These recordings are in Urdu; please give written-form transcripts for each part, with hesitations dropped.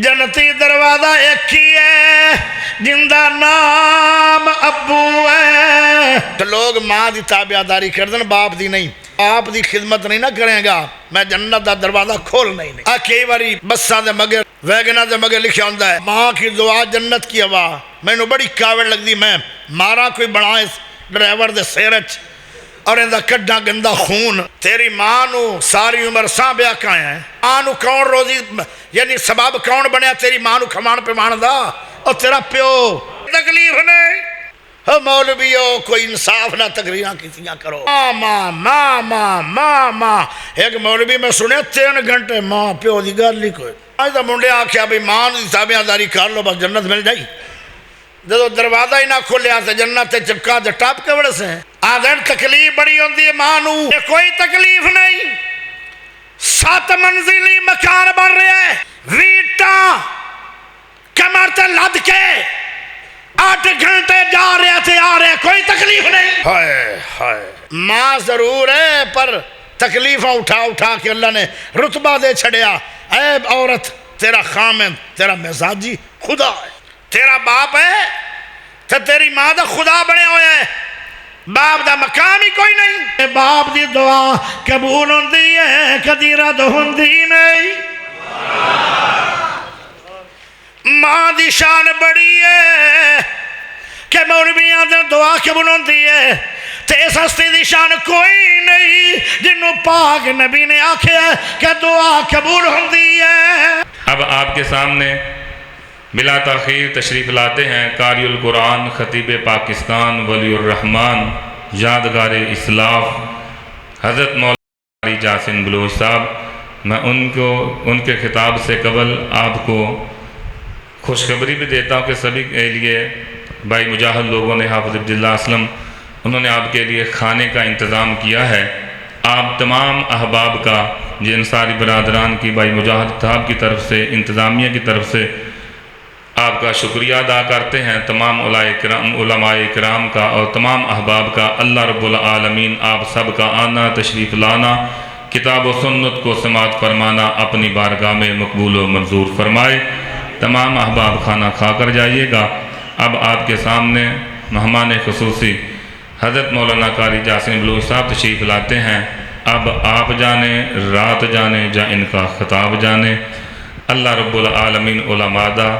جنتی دروازہ ایک ہی ہے جندہ نام ابو ہے۔ تو لوگ ماں دی تابعداری کر دیں، باپ دی نہیں، باپ دی خدمت نہیں نہ کریں گا میں جنت دا دروازہ کھولنا ہی نہیں۔ کئی باری بساں دے مگر ویگناں دے مگر لکھا ہوندہ ہے ماں کی دعا جنت کی ہوا، میں نے بڑی کاوڑ لگ دی، میں مارا کوئی بڑا اس ڈرائیور دے سیرچ اور اندہ کڈا گندہ خون۔ تیری ماں نو ساری عمر ساں بیا کھائیں ہیں، ماں نو کون روزی یعنی سباب کون بنیا تیری ماں نو کھمان پہ مان دا، اور تیرا پیو تکلیف نہیں۔ مولویو کوئی انصاف نہ تقریران کسیاں کرو، ماں ماں ماں ماں ماں۔ ایک مولوی میں سنے 3 گھنٹے ماں پیو دی گل نہیں کوئی۔ آج دا منڈے آکھیا بھی ماں دی تابعداری کر لو بس جنت مل جائی۔ جدو دروازہ ہی نہ کھولیا سے جنت تے چپکا دے ٹاپ کے بڑے سے آدھر تکلیف بڑی ہوندی ہے ماں نو، کوئی تکلیف نہیں۔ 7 منزلی مکان بن رہے ہیں، ویٹاں کمر تے لد کے 8 گھنٹے جا رہے تھے آ رہے، کوئی تکلیف نہیں۔ ہائے ہائے ماں ضرور ہے پر تکلیفاں اٹھا اٹھا کے اللہ نے رتبہ دے چھڑیا۔ اے عورت تیرا خامن تیرا مزاجی خدا ہے، تیرا باپ ہے تو تیری ماں دا خدا بنے ہوئے ہے، باپ دا مقام ہی کوئی نہیں۔ باپ دی دعا قبول ہوندی ہے کدی رد ہوندی نہیں۔ ماں دی شان بڑی ہے کہ مولویاں دی دعا قبول ہوندی ہے تے اس ہستی دی شان کوئی نہیں جنہوں پاک نبی نے آکھیا کہ دعا قبول ہوندی ہے۔ اب آپ کے سامنے بلا تاخیر تشریف لاتے ہیں قاری القرآن خطیب پاکستان ولی الرحمن یادگار اسلاف حضرت مولانا قاری جاسن بلوچ صاحب۔ میں ان کے خطاب سے قبل آپ کو خوشخبری بھی دیتا ہوں کہ سبھی کے لیے بھائی مجاہد لوگوں نے حافظ عبداللہ اسلم انہوں نے آپ کے لیے کھانے کا انتظام کیا ہے۔ آپ تمام احباب کا یہ انصاری برادران کی بھائی مجاہد صاحب کی طرف سے انتظامیہ کی طرف سے آپ کا شکریہ ادا کرتے ہیں، تمام علماء اکرام کا اور تمام احباب کا۔ اللہ رب العالمین آپ سب کا آنا تشریف لانا کتاب و سنت کو سماعت فرمانا اپنی بارگاہ میں مقبول و منظور فرمائے۔ تمام احباب کھانا کھا کر جائیے گا۔ اب آپ کے سامنے مہمان خصوصی حضرت مولانا قاری جاسن بلوچ صاحب تشریف لاتے ہیں۔ اب آپ جانے رات جانے یا ان کا خطاب جانے۔ اللہ رب العالمین علماء دا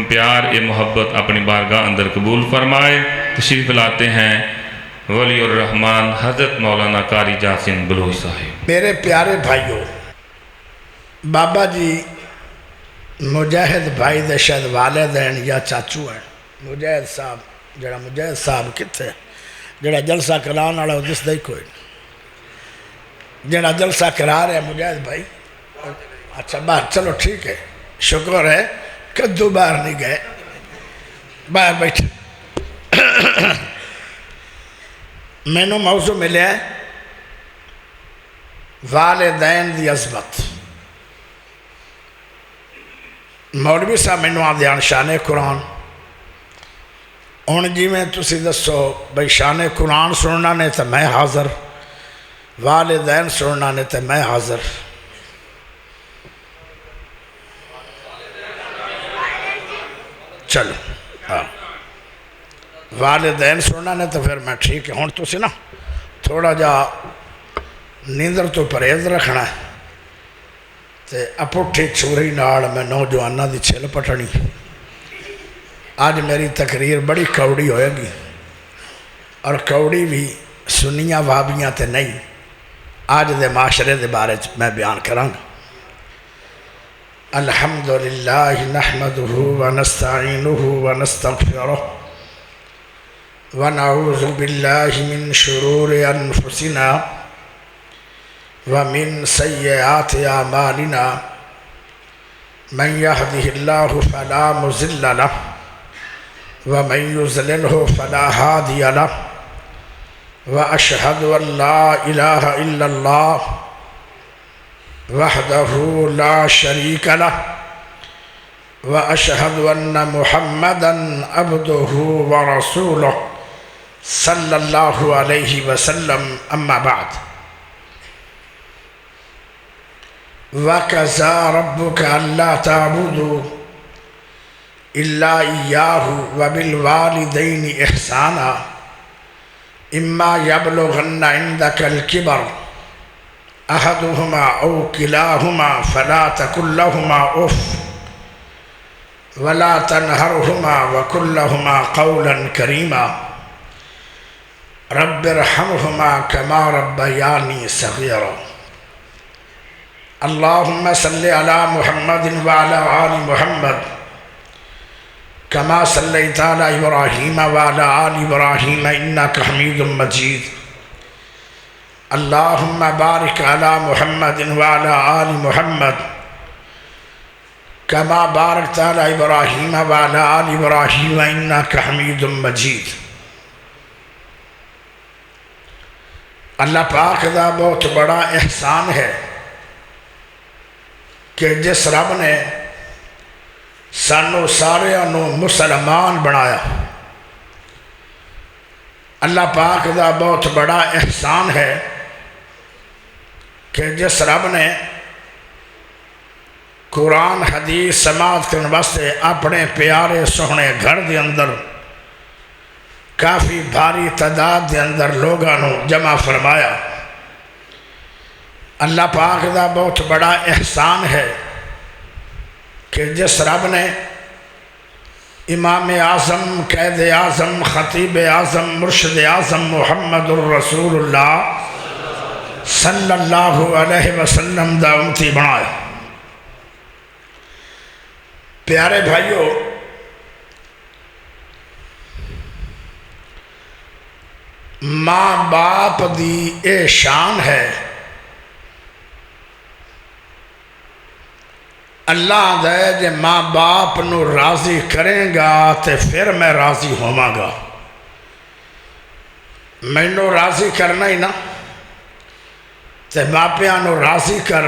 پیار محبت اپنی بارگاہ اندر قبول فرمائے۔ تشریف لاتے ہیں ولی الرحمن حضرت مولانا قاری جاسن بلوچ صاحب۔ میرے پیارے بھائیوں، بابا جی مجاہد بھائی دے شاید والدین یا چاچو ہیں۔ مجاہد صاحب جڑا مجاہد صاحب کتے جڑا جلسہ کران والا جس دے کوئی جڑا جلسہ کرا رہے ہیں مجاہد بھائی، اچھا باہر چلو ٹھیک ہے، شکر ہے کدو باہر نہیں گئے، باہر بیٹھے۔ میں نے موضوع ملے ہے والدین دی عظمت۔ مولوی صاحب میں نے آدھیان شان قرآن ہوں جی میں تسی دسو بھئی شان قرآن سننا نے تو میں حاضر، والدین سننا نے تو میں حاضر۔ چلو ہاں والدین سننا نے تو پھر میں ٹھیک ہے۔ ہوں تسی نا تھوڑا جا نیندر تو پرہیز رکھنا ہے تے اپٹھی چھوری نال میں نوجوانہ دی چھل پٹنی۔ آج میری تقریر بڑی کوڑی ہوئے گی اور کوڑی بھی سنیاں وابیاں تے نہیں، آج دے معاشرے دے بارے میں بیان کروں گا۔ الحمدللہ نحمدہ ونستعینہ ونستغفرہ ونعوذ باللہ من شرور انفسنا ومن سیئات اعمالنا من يهده الله فلا مضل له ومن يضلله فلا هادي له واشهد ان لا اله الا الله وحده لا شريك له واشهد ان محمدا عبده ورسوله صلی اللہ علیہ وسلم۔ اما بعد، وَقَضَى رَبُّكَ أَلَّا تَعْبُدُوا إِلَّا إِيَّاهُ وَبِالْوَالِدَيْنِ إِحْسَانًا إِمَّا يَبْلُغَنَّ عِندَكَ الْكِبَرَ أَحَدُهُمَا أَوْ كِلَاهُمَا فَلَا تَقُل لَّهُمَا أُفٍّ وَلَا تَنْهَرْهُمَا وَقُل لَّهُمَا قَوْلًا كَرِيمًا رَبِّ ارْحَمْهُمَا كَمَا رَبَّيَانِي صَغِيرًا اللهم صل على محمد وعلى آل محمد كما صليت على إبراهيم وعلى آل إبراهيم إنك حميد مجيد اللهم بارك على محمد وعلى آل محمد كما باركت على إبراهيم وعلى آل إبراهيم إنك حميد مجيد اللہ پاک دا بہت بڑا احسان ہے کہ جس رب نے سانو سارے مسلمان بنایا، اللہ پاک دا بہت بڑا احسان ہے کہ جس رب نے قرآن حدیث سماعت کرنے واسطے اپنے پیارے سوہنے گھر دے اندر کافی بھاری تعداد دے اندر لوگاں جمع فرمایا۔ اللہ پاک دا بہت بڑا احسان ہے کہ جس رب نے امام اعظم، قائد اعظم، خطیب اعظم، مرشد اعظم محمد الرسول اللہ صلی اللہ علیہ وسلم دا امتی بنایا۔ پیارے بھائیو، ماں باپ دی اے شان ہے، اللہ دے جے ماں باپ نو راضی کریں گا تے پھر میں راضی ہوواں گا۔ میں نو راضی کرنا ہی نا تے ماپیاں نو راضی کر۔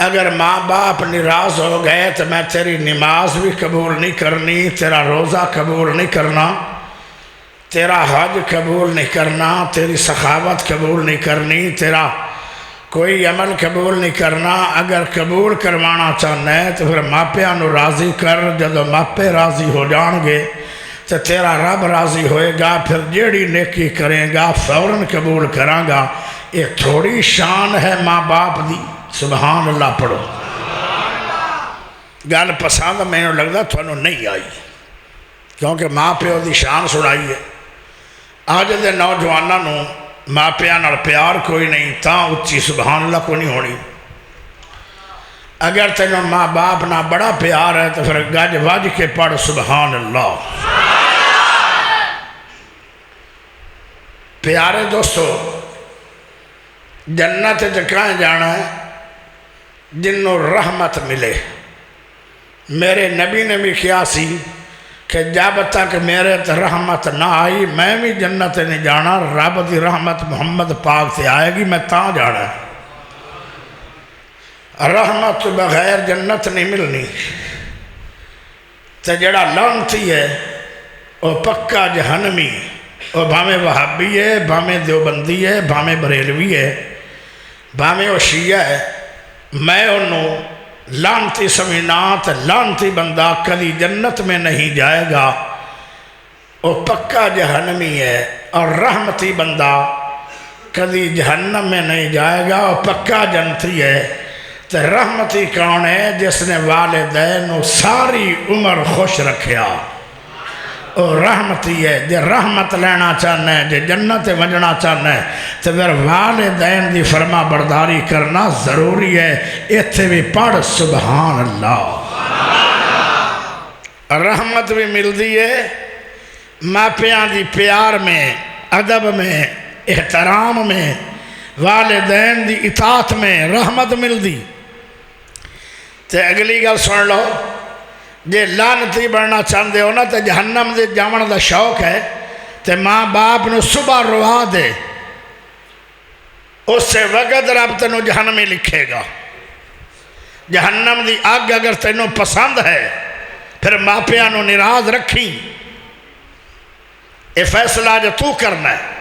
اگر ماں باپ ناراض ہو گئے تو میں تیری نماز بھی قبول نہیں کرنی، تیرا روزہ قبول نہیں کرنا، تیرا حج قبول نہیں کرنا، تیری سخاوت قبول نہیں کرنی، تیرا کوئی عمل قبول نہیں کرنا۔ اگر قبول کروانا چاہنا ہے تو پھر ماپیاں نو راضی کر۔ جدو ماپے راضی ہو جان گے تو تیرا رب راضی ہوئے گا، پھر جیڑی نیکی کریں گا فوراً قبول کراں گا۔ یہ تھوڑی شان ہے ماں باپ دی، سبحان اللہ پڑھو۔ گل پسند میں نے لگتا تھانوں نہیں آئی، کیونکہ ماں پیو دی شان سنائی ہے۔ آج دے نوجوانوں ماں پیاں نال پیار کوئی نہیں، تاں اچھی سبحان اللہ کو نہیں ہونی۔ اگر تینوں ماں باپ نہ بڑا پیار ہے تو پھر گج وج کے پڑھ سبحان اللہ۔ پیارے دوستو، جنت جکائیں جانا ہے جنوں رحمت ملے۔ میرے نبی نے بھی کیا سی کہ جب تک میرے تے رحمت نہ آئی میں بھی جنت نہیں جانا، رب دی رحمت محمد پاک سے آئے گی میں تاں جانا ہے۔ رحمت بغیر جنت نہیں ملنی۔ تے جڑا لعنتی ہے وہ پکا جہنمی، وہ بھامے وہابی ہے، بھامے دیوبندی ہے، بھامے بریلوی ہے، بھامے وہ شیعہ ہے، میں انہوں لعنتی سمجھنا تے لعنتی بندہ کبھی جنت میں نہیں جائے گا، وہ پکا جہنمی ہے۔ اور رحمتی بندہ کبھی جہنم میں نہیں جائے گا، وہ پکا جنتی ہے۔ تے رحمتی کون ہے؟ جس نے والدین ساری عمر خوش رکھیا، وہ رحمتی ہے۔ جے رحمت لینا چاہنا ہے، جے جنت وجنا چاہنا ہے تو پھر والدین دی فرما برداری کرنا ضروری ہے۔ ایتھے بھی پڑھ سبحان اللہ۔ رحمت بھی ملتی ہے ماپیاں دی پیار میں، ادب میں، احترام میں، والدین دی اطاعت میں رحمت ملتی۔ تے اگلی گل سن لو، جے لعنتی بننا چاہتے ہو نا تے جہنم دے جاون دا شوق ہے تے ماں باپ نو صبح روا دے، اس سے وقت رب تینوں جہنمی لکھے گا۔ جہنم دی آگ اگر تینوں پسند ہے پھر ماپیاں نو ناراض رکھی، یہ فیصلہ جو تو کرنا ہے۔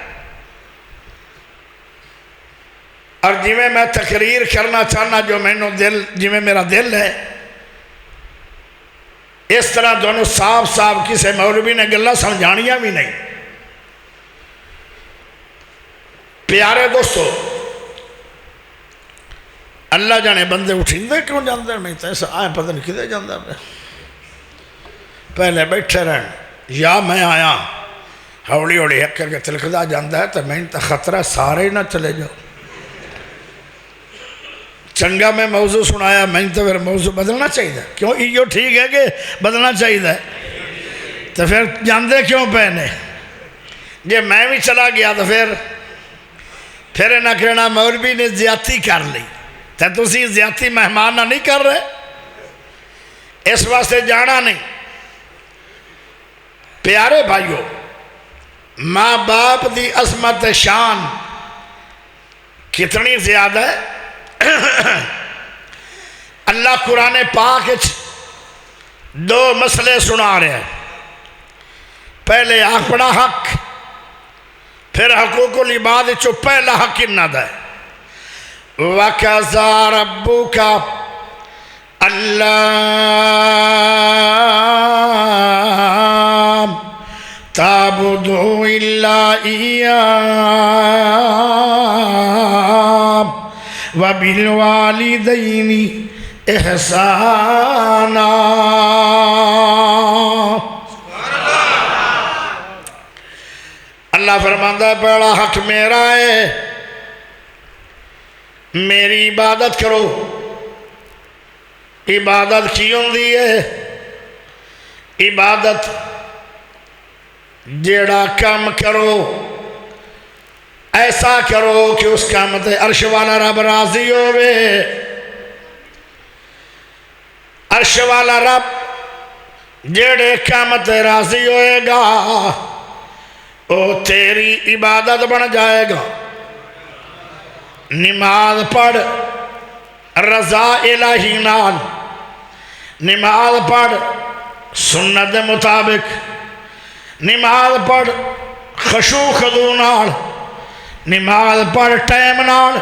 اور جویں میں تقریر کرنا چاہنا جو مینوں دل جویں میرا دل ہے اس طرح دونوں صاف صاف کسی مولوی نے گلا سمجھانیاں بھی نہیں۔ پیارے دوستو اللہ جانے بندے اٹھیندے کیوں جاندے میں تو ایسا آئے پتہ نہیں کدھے جاندہ پہلے بیٹھے رہن یا میں آیا ہولی ہولی حق کر کے تلکدہ جاندہ ہے تو میں تو خطرہ سارے نہ چلے جاؤ چنگا میں موضوع سنایا میں تو پھر موضوع بدلنا چاہیے کیوں یہ ٹھیک ہے کہ بدلنا چاہیے تو پھر جاندے کیوں پہنے جے میں بھی چلا گیا تو پھر نہ کہنا مولوی نے زیادتی کر لی تو تسی زیادتی مہمان نہ نہیں کر رہے اس واسطے جانا نہیں۔ پیارے بھائیو ماں باپ دی عظمت شان کتنی زیادہ ہے۔ اللہ قرآن پاک دو مسئلے سنا رہے ہیں، پہلے اپنا حق پھر حقوق العباد چو پہلا حق انہا ہے وَقَضَى رَبُّكَ أَلَّا تَعْبُدُوا إِلَّا إِيَّاهُ وَبِالْوَالِدَيْنِ إِحْسَانًا۔ اللہ فرماتا ہے پہلا حق میرا ہے میری عبادت کرو۔ عبادت کی ہوندی ہے؟ عبادت جیڑا کام کرو ایسا کرو کہ اس کام تے عرش والا رب راضی ہوئے۔ عرش والا رب جیڑے کام تے راضی ہوئے گا وہ تیری عبادت بن جائے گا۔ نماز پڑھ رضا الہی نال، نماز پڑھ سنت مطابق، نماز پڑھ خشوع خضوع نال، نماز پڑھ ٹائم نال،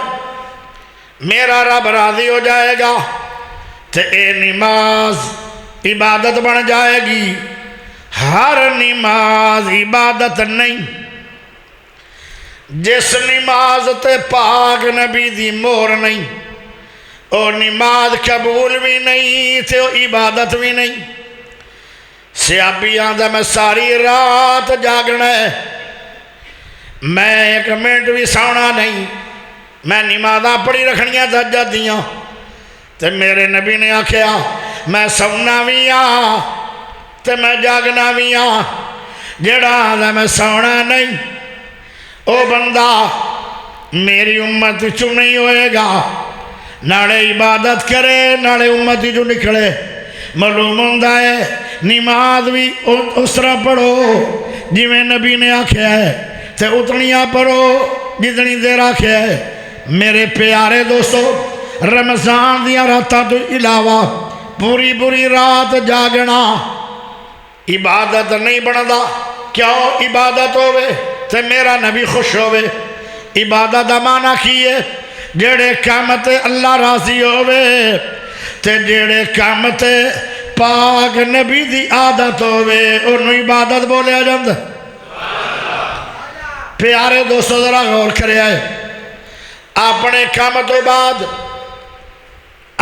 میرا رب راضی ہو جائے گا تے اے نماز عبادت بن جائے گی۔ ہر نماز عبادت نہیں، جس نماز تے پاک نبی دی مور نہیں او نماز قبول بھی نہیں تے او عبادت بھی نہیں۔ سیابی آندہ میں ساری رات جاگنا ہے میں ایک منٹ بھی سونا نہیں میں نمازاں پڑھی رکھنیاں تہجد دیاں تے میرے نبی نے آکھیا میں سونا بھی تے میں جاگنا بھی جڑا آندہ میں سونا نہیں او بندہ میری امت چو نہیں ہوئے گا، ناڑے عبادت کرے ناڑے امت جو نکلے۔ معلوم ہوندہ ہے نماز بھی اس طرح پڑھو جی میں نبی نے آکھیا ہے تے اتنیاں پڑھو جتنی دیر آکھیا ہے۔ میرے پیارے دوستو رمضان دیا راتاں تو علاوہ پوری رات جاگنا عبادت نہیں بندا۔ کیوں عبادت ہوئے تے میرا نبی خوش ہوئے؟ عبادت دا معنی کیے جیڑے کام تے اللہ راضی ہوئے تے جیڑے کام تے پاک نبی دی عادت ہوئے انہوں عبادت بولے آجاند۔ پیارے دوستو ذرا غور کرے آئے اپنے کام تو بعد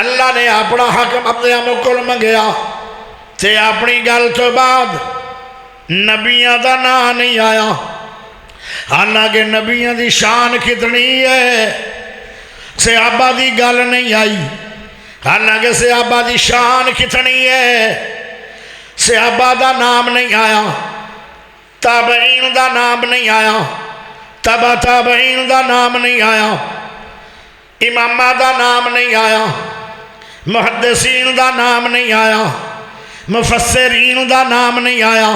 اللہ نے اپنا حکم اپنے مکل منگیا تے اپنی گل تو بعد نبیاں دا نا نہیں آیا، حالانکہ نبیاں دی شان کتنی ہے۔ صحابہ دی گل نہیں آئی حالانکہ صحابہ دی شان کتنی ہے۔ صحابہ دا نام نہیں آیا، تابعین دا نام نہیں آیا، تبع تابعین دا نام نہیں آیا، امامہ دا نام نہیں آیا، محدثین دا نام نہیں آیا، مفسرین دا نام نہیں آیا،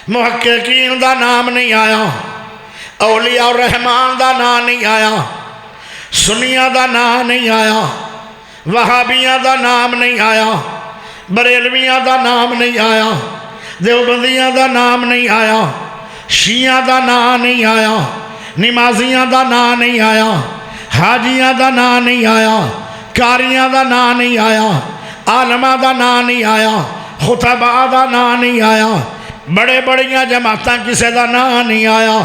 محققین دا نام نہیں آیا، اولیاء الرحمن دا نام نہیں آیا، سنیہ دا نام نہیں آیا، وہابیہ دا نام نہیں آیا، بریلویہ دا نام نہیں آیا، دیوبندیہ دا نام نہیں آیا، شیعہ دا نام نہیں آیا، نمازیہ دا نام نہیں آیا، حاجیاں دا نام نہیں آیا، کاریاں دا نام نہیں آیا، عالماں دا نام نہیں آیا، خطباء دا نام نہیں آیا، بڑے بڑیاں جماعتاں کسے دا نام نہیں آیا۔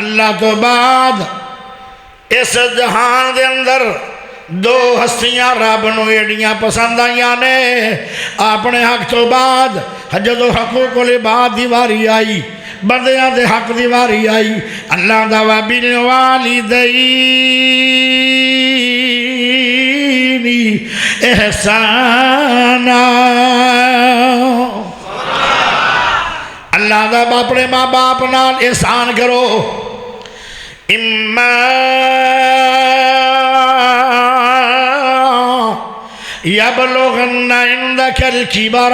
اللہ تو بعد اس جہان دے اندر دو ہستیاں رب نو ایڈیاں پسند آئیاں نے، اپنے حق تو بعد جدو حقوق العباد دی واری آئی، بندیاں دے حق دی واری آئی، اللہ دا وَبِالْوَالِدَيْنِ احسانا، اللہ دا اپنے ماں باپ نال احسان کرو۔ اِمَّا يَبْلُغَنَّ عِنْدَكَ الْكِبَرَ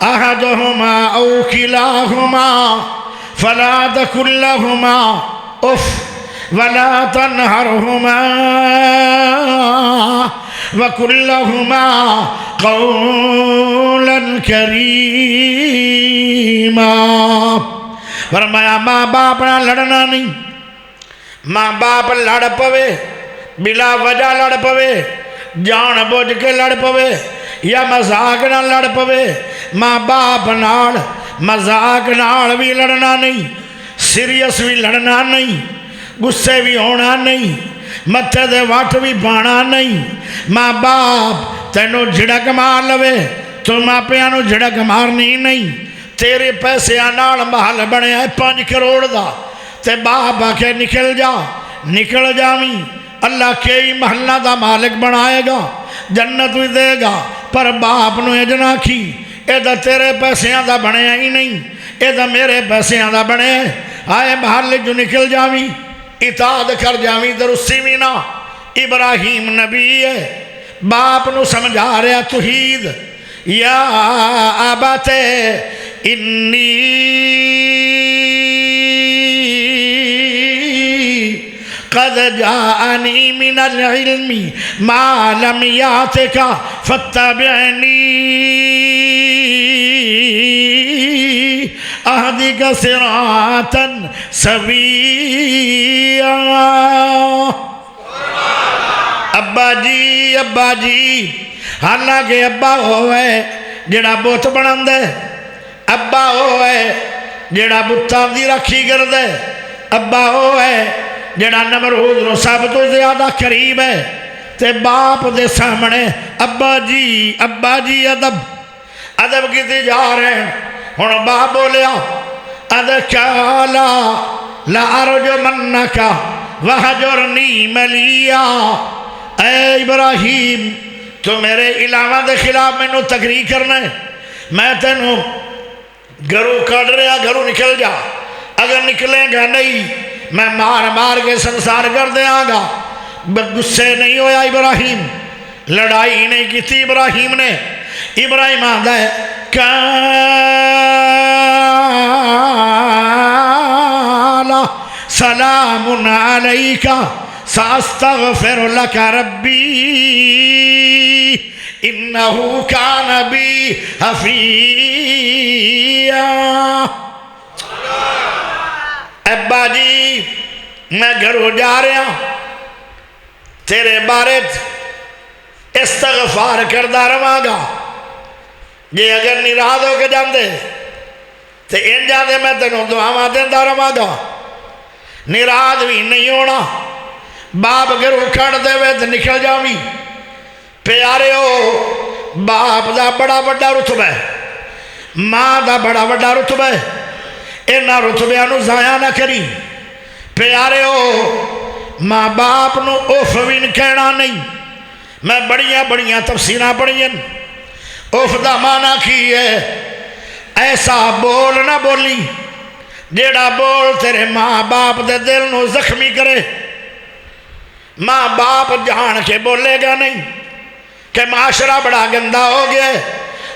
أَحَدُهُمَا أَوْ كِلَاهُمَا فَلَا تَقُل لَّهُمَا أُفٍّ وَلَا تَنْهَرْهُمَا وَقُل لَّهُمَا قَوْلًا كَرِيمًا۔ فرمایا ماں باپ نہ لڑنا نہیں، ماں باپ لڑ پوے بلا وجہ لڑ پوے، جان بوجھ کے لڑ پوے یا مذاق نہ لڑ پوے، ماں باپ نال مذاق نال بھی لڑنا نہیں، سیریس بھی لڑنا نہیں، غصے بھی ہونا نہیں، متھے دے وٹ بھی پانا نہیں۔ ماں باپ تینوں جھڑک مار لوے تو ماں پیانوں جھڑک مارنی نہیں۔ تیرے پیسے نال محل بنے 5 کروڑ دا، تے باپ آکے نکل جا، نکل جاویں، اللہ کئی محلہ دا مالک بنائے گا، جنت بھی دے گا، پر باپ نو اجنا کی اے دا تیرے پیسیاں دا بنے ہی نہیں، اے دا میرے پیسیاں دا بنے آئے محل جو نکل جاویں، اطاعت کر جاویں درستی بھی نہ۔ ابراہیم نبی ہے، باپ نو سمجھا رہا توحید، یا آبات انی قد جاءنی من العلم ما لم یاتک فاتبعنی اہدک صراطا سویا۔ ابا جی حالانکہ ابا ہوئے جڑا بت بنن دے، ابا ہوئے جڑا بتاں دی رکھی کر دے، ابا ہوئے جڑا نمرود نو سب تو زیادہ قریب ہے، تے باپ دے سامنے ابا جی ادب کیتے جا رہے ہیں۔ ہن باپ بولیا اذکالا لا ارجمنک وہجرنی ملیا، اے ابراہیم تو میرے علاوہ دے خلاف میں نو تقریر کرنا ہے، میں تینوں گھروں کڑ رہا، گھروں نکل جا، اگر نکلیں گا نہیں میں مار مار کے سنسار کر دیا گا۔ غصے نہیں ہویا ابراہیم، لڑائی نہیں کی تھی ابراہیم نے۔ ابراہیم آدھا ہے قالا سلام علیکہ ساستغفر لک ربی انہو کان بی حفیہ۔ ابا جی میں گھروں جا رہا تیرے بارے استغفار کردہ رواں گا، یہ اگر ناراض ہو کے جاندے تے ان جاندے میں تینوں دعاواں دیندا رواں گا، ناراض بھی نہیں ہونا۔ باپ گھروں کھڑ دے وے تے نکل جاویں۔ پیارے ہو، باپ دا بڑا بڑا رتبہ ہے، ماں دا بڑا بڑا رتبہ ہے، انہاں رتبیاں نو ضائع نہ کری۔ پیارے ہو، ماں باپ نو اوف بھی کہنا نہیں۔ میں بڑیاں تفسیراں پڑھیں، اوف دا معنی کی ہے ایسا بول نہ بولی جیڑا بول تیرے ماں باپ دے دل نو زخمی کرے۔ ماں باپ جان کے بولے گا نہیں کہ معاشرہ بڑا گندا ہو گیا ہے،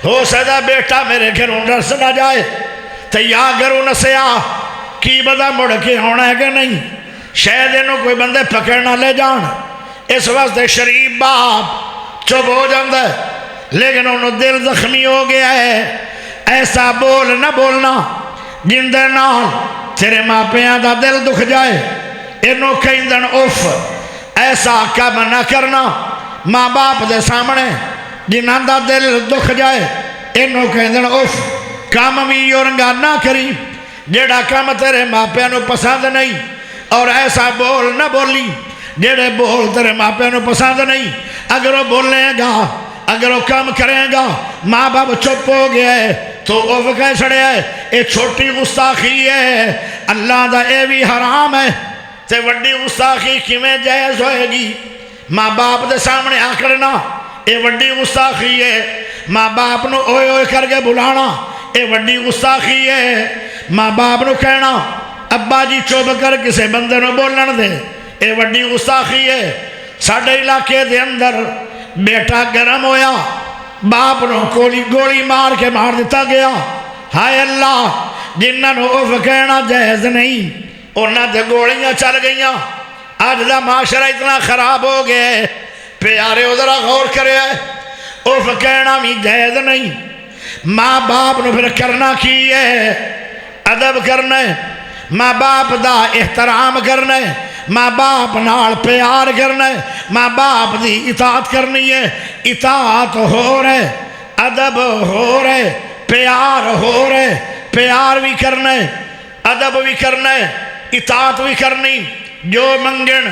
ہو سکتا بیٹا میرے گھروں نس نہ جائے، تو یا گھروں نسیا کی بدا مڑ کے ہونا ہے کہ نہیں، شاید انہوں کوئی بندے پکڑ نہ لے جان۔ اس واسطے شریف باپ چپ ہو جاندہ ہے، لیکن انہوں دل زخمی ہو گیا ہے۔ ایسا بول نہ بولنا جن دے نال تیرے ماں پیاں دا دل دکھ جائے۔ انہوں کہیں دن اوف ایسا کم نہ کرنا ماں باپ دے سامنے جنہاں دا دل دکھ جائے انہوں کہندن اف کام بھی اورنگا نہ کری جیڑا کام تیرے ماپیاں نو پسند نہیں، اور ایسا بول نہ بولی جیڑے بول تیرے ماپیاں نو پسند نہیں۔ اگر وہ بولے گا، اگر وہ کام کرے گا، ماں باپ چپ ہو گیا ہے تو وہ کہہ چھڑے ہے اے چھوٹی گستاخی ہے، اللہ دا اے بھی حرام ہے، تے وڈی گستاخی کیویں جائز ہوئے گی؟ ماں باپ دے سامنے آکڑنا اے وڈی گستاخی ہے، ماں باپ نو اوئے اوئے کر کے بلانا اے وڈی گستاخی ہے، ماں باپ نو کہنا ابا جی چوب کر کسے بندے نو بولن دے اے وڈی گستاخی ہے۔ ساڑھے علاقے دے اندر بیٹا گرم ہویا، باپ نو گولی مار کے مار دیتا گیا۔ ہائے اللہ، جنہاں نو اف کہنا جائز نہیں انہاں تے گولیاں چل گئیاں۔ آج دا معاشرہ اتنا خراب ہو گیا ہے، پیارے ذرا غور کرے اف کہنا بھی جائز نہیں۔ ماں باپ نو پھر کرنا کی ہے؟ ادب کرنا ہے، ماں باپ دا احترام کرنا ہے، ماں باپ نال پیار کرنا ہے، ماں باپ دی اطاعت کرنی ہے۔ اطاعت ہو رہے، ادب ہو رہے، پیار ہو رہے، پیار بھی کرنا ہے، ادب بھی کرنا ہے، اطاعت بھی کرنی۔ جو منگن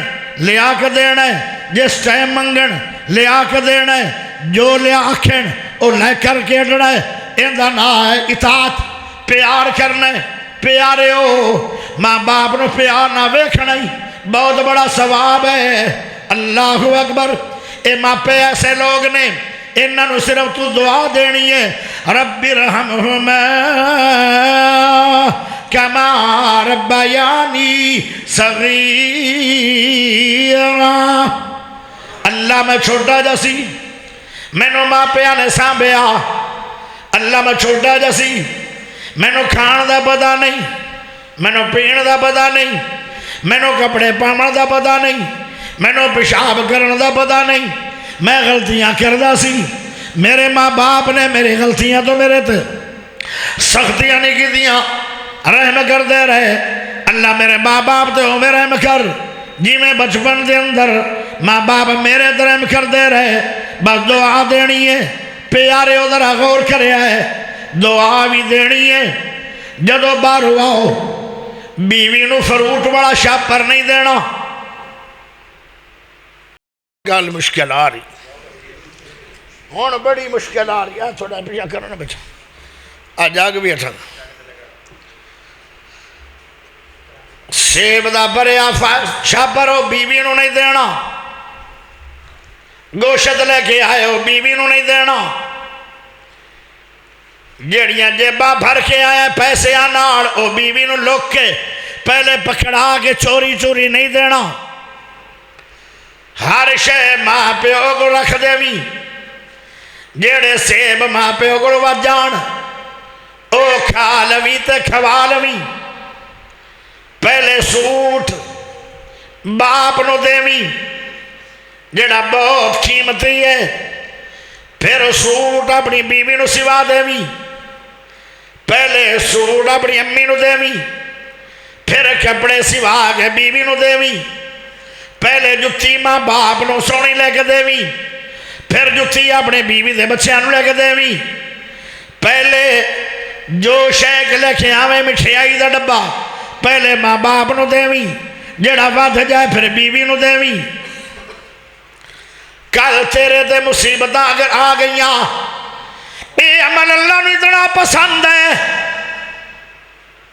لیا کے دینا ہے، جس ٹائم منگن لیا کے دینا ہے، جو لیا آکھن وہ لے کر کے اڈنا ہے، اندھا نہ ہے اطاعت۔ پیار کرنا ہے، پیارے ہو، ماں باپ نو پیار نہ ویکھنا ہی بہت بڑا ثواب ہے۔ اللہ اکبر۔ اے ماپے ایسے لوگ نے انہاں نو صرف تو دعا دینی ہے، رب ارحمہما کما ربیانی صغیرا۔ اللہ میں چھوٹا جسی میں نو ماپیاں نے سانبیا، اللہ میں چھوٹا جسی میں نو کھان دا پتا نہیں، میں نو پین دا پتا نہیں، میں نو کپڑے پاون دا پتا نہیں، میں نو پیشاب کرن دا پتا نہیں، میں غلطیاں کردہ سی، میرے ماں باپ نے میری غلطیاں تو میرے تے سختیاں نہیں کی دیاں، رحم کر دے رہے اللہ میرے ماں باپ تے ہو میں رحم کر۔ جی میں بچپن دے اندر ماں باپ میرے تے رحم کر دے رہے، بس دعا دینی ہے۔ پیارے ادھر غور کریا ہے، دعا بھی دینی ہے۔ جدو باہر آؤ بیوی نو فروٹ والا شاپر نہیں دینا۔ گل مشکل آ رہی ہون، بڑی مشکل آ رہی ہے، تھوڑا پیچھا کرنا بچا آ جاگ بھی اٹھا۔ سیب دا بریا شاپر ہو بیوی نو نہیں دینا، گوشت لے کے آئے ہو بیوی نو نہیں دینا، جیڑیاں جیباں بھر کے آئے پیسے نال او بیوی نو لوک کے پہلے پکڑا کے چوری چوری نہیں دینا۔ ہر شے ماں پیو کو رکھ دے بھی، جیڑے سیب ماں پیو کو وجان او کھا لوی تے کھوا لوی۔ پہلے سوٹ باپ نو دیوی جیڑا بہت قیمتی ہے، پھر سوٹ اپنی بیوی نو سوا دیوی، پہلے سوٹ اپنی امی نو دیوی، پھر کپڑے سوا کے بیوی نو دیوی، پہلے جتی ماں باپ نو سونی لے کے دیوی، پھر جتی اپنے بیوی دے بچیاں نو لے کے دیوی، پہلے جو شیک لے کے آویں مٹھائی دا ڈبا پہلے ماں باپ نو دیوی، جڑا ود جائے پھر بیوی نو دیوی۔ کل تیرے دے مصیبتاں اگر آ گئیاں، اے عمل اللہ نو اتنا پسند ہے،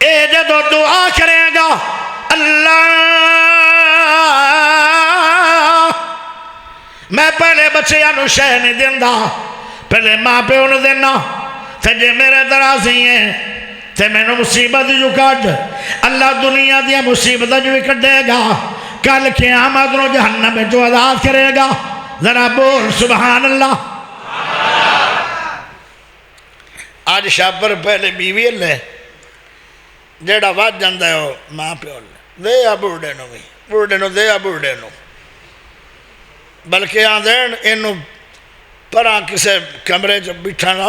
اے جدو دعا کرے گا اللہ میں پہلے بچیاں نو شے نہیں دیندہ، پہلے ماں پیو نو دینا، تے جے میرے درازی ہیں تے میں نو مصیبت جو کٹ، اللہ دنیا دیا مصیبت جو کٹے گا، کل قیامت نو جہنم میں جو عذاب کرے گا۔ ذرا بول سبحان اللہ۔ آج شاپر پہلے بیوی لے جیڑا واد جاندہ ہے ہو ماں پیو لے دے یا بوڑے نو بھی، بوڑے نو دے یا بوڑے نو، بلکہ آدھین انہوں پرا کسے کمرے جو بٹھانا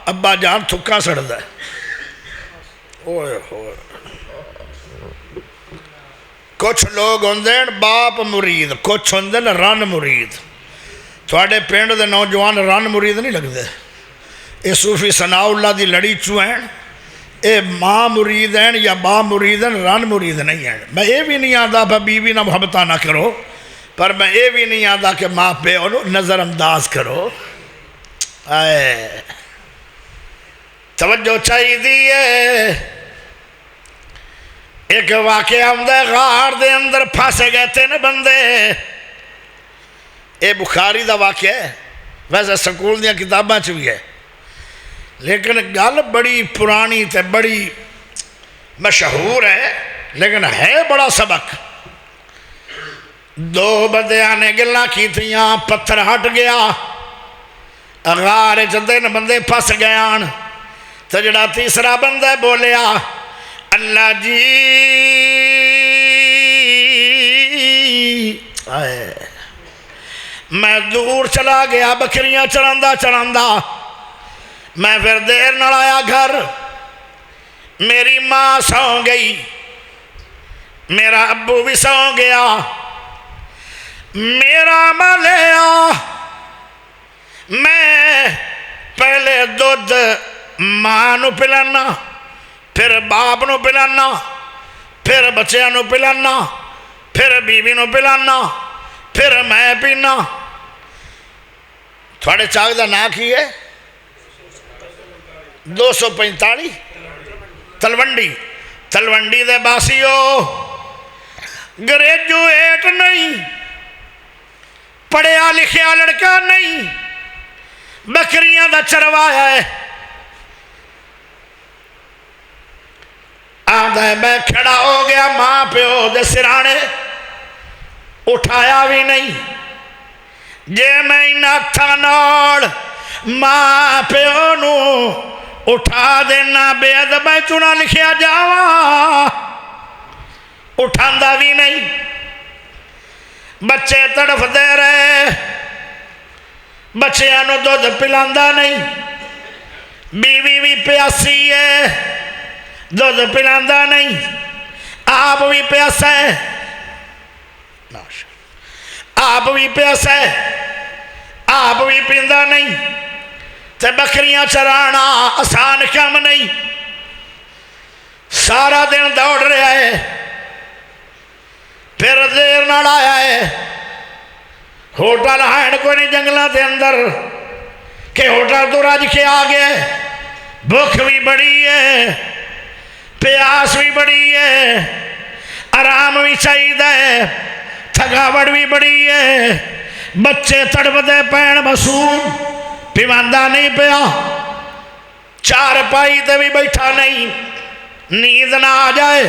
ابا جان تھکا سڑ دا ہے۔ اوئے ہوئے کچھ لوگ ہوندے باپ مرید، کچھ ہوندے رن مرید. تھوڑے پنڈ دے نوجوان رن مرید نہیں لگتے. یہ صوفی ثناء اللہ دی لڑی چو ہیں، اے ماں مرید ہیں یا با مرید ہیں، رن مرید نہیں ہیں. میں یہ بھی نہیں آتا پہ بیوی نہ محبتہ نہ کرو، پر میں یہ بھی نہیں آتا کہ ماں پہ نظر انداز کرو. توجہ چاہیے دیئے. ایک واقعہ آمدہ غار دے اندر پھاسے گئے تھے نا بندے. اے بخاری دا واقعہ ہے، ویسے سکول دیا کتاباں چوئی ہے، لیکن گل بڑی پرانی تے بڑی مشہور ہے، لیکن ہے بڑا سبق. دو بندیاں نے گلا کی تھیاں، پتھر ہٹ گیا، غار چندے ن بندے پھس گیا. تو جڑا تیسرا بندہ بولیا، اللہ جی میں دور چلا گیا بکریاں چراندا، میں پھر دیر نہ آیا گھر، میری ماں سو گئی، میرا ابو بھی سو گیا، میرا مالیا میں پہلے دودھ ماں نو پلانا، پھر باپ نو پلانا، پھر بچیاں نو پلانا، پھر بیوی نو پلانا، پھر میں پینا. تھوڑے چاک دا نا کی ہے 245 تلونڈی دے باسیو. گریجویٹ نہیں، پڑھیا لکھیا لڑکا نہیں، بکریاں دا چروایا ہے. آدھا ہے میں کھڑا ہو گیا ماں پیو دے سرانے، اٹھایا بھی نہیں. جے میں ناتھا نال ماں پیو نو اٹھا دینا بے ادب چنا لکھیا جاواں، اٹھاندا بھی نہیں. بچے تڑف دے رہے، بچیاں نو دودھ پلاندا نہیں، بیوی بھی پیاسی ہے دودھ پلاندا نہیں، آپ بھی پیاسا ہے، آپ بھی پیاسا ہے، آپ بھی پیندا نہیں. تے بکریاں چرانا آسان کام نہیں. سارا دن دوڑ رہا ہے، پھر دیر نہ آیا ہے. ہوٹل ہائن کوئی نہیں جنگلہ دے اندر کہ ہوٹل تو رج کے آگے. بھوک بھی بڑی ہے، پیاس بھی بڑی ہے، آرام بھی چاہیے، تھکاوٹ بھی بڑی ہے. بچے تڑپ دے پین مسون پیواندہ نہیں پیا، چار پائی تے بھی بیٹھا نہیں، نیند نہ آ جائے.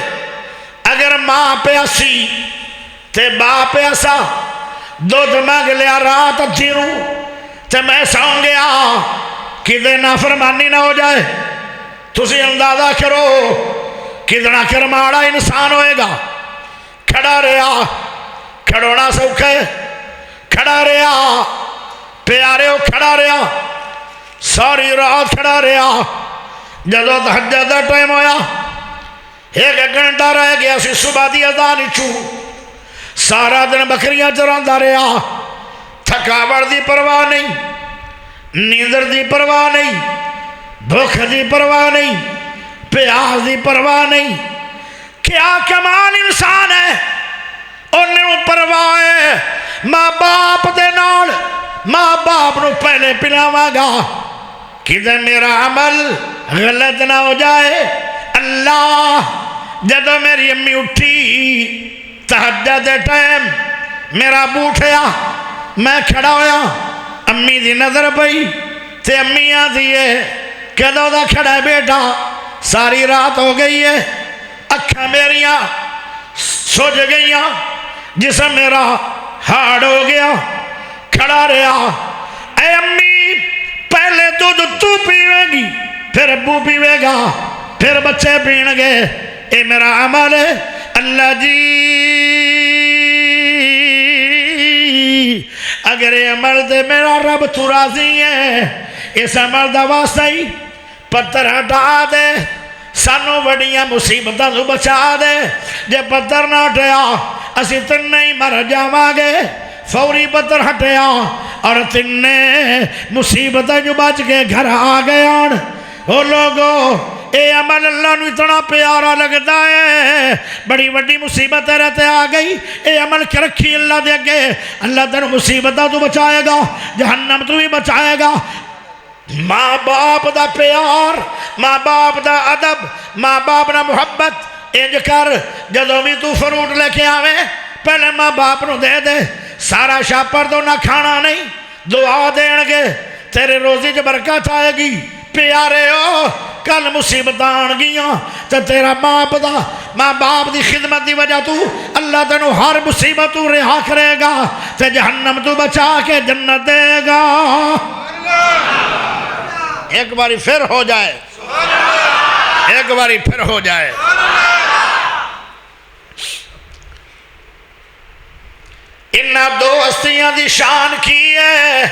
اگر ماں پیاسی تے باپ پیاسا، دودھ مانگ لیا رات جیروں تے میں سوں گیا، کدے نافرمانی نہ ہو جائے. تسی اندازہ کرو کدنا کرماڑا انسان ہوئے گا. کھڑا رہا، کھڑونا سوکھے، کھڑا رہا پیارے ہو، کھڑا رہا ساری رات کھڑا رہا. جدو تہجد دا ٹائم ہویا، ایک گھنٹہ رہ گیا سی صبح دی اذان چو. سارا دن بکریاں چراندا رہا، تھکاوٹ دی پرواہ نہیں، نیندر دی پرواہ نہیں، بھوک دی پرواہ نہیں، پیاس دی پرواہ نہیں. کیا کمال انسان ہے، انہیں پرواہ ہے ماں باپ دے نال. ماں باپ نو پہلے پلاواں گا کدھر میرا عمل غلط نہ ہو جائے. اللہ جدو میری امی اٹھی تہجد دے ٹائم، میرا بوٹھیا، میں کھڑا ہویا، امی دی نظر پئی تے امی آدھی ہے کدو دا کھڑا ہے بیٹا، ساری رات ہو گئی ہے، اکھاں میریاں سوج گئیاں، جسم میرا ہارڈ ہو گیا. کھڑا رہا، اے امی پہلے دودھ تو پیوے گی، پھر ابو پیوے گا، پھر بچے پین گے، اے میرا عمل ہے. اللہ جی اگر یہ عمل دے میرا رب تو راضی ہے، اس عمل دا واسطہ ہی پتھر ہٹا دے، سانو بڑیاں مصیبتاں تو بچا دے جے پتھر نہ ہٹیا اسی تنے ہی مر جاواں گے فوری پتھر ہٹیا اور تنے مصیبتاں جو بچ کے گھر آ گئے او لوگو اے عمل اللہ نو اتنا پیارا لگتا ہے بڑی بڑی مصیبت رہتے آ گئی اے عمل کے رکھی اللہ دے گے اللہ تیرے مصیبتاں تو بچائے گا جہنم تو بھی بچائے گا ماں باپ دا پیار ماں باپ دا ادب ماں باپ دا محبت انج کر جدوں بھی تو فروٹ لے کے آویں پہلے ماں باپ نو دے دے سارا شاپر تو نہ کھانا نہیں دعا دین گے تیرے روزی جو برکت آئے گی پیارے ہو کل مصیبت آن گیاں تو تیرا ماں باپ دی خدمت دی وجہ تو اللہ تینو ہر مصیبت تو رہا کرے گا تے جہنم تو بچا کے جنت دے گا ایک باری پھر ہو جائے ایک باری پھر ہو جائے انہاں دو ہستیاں دی شان کی ہے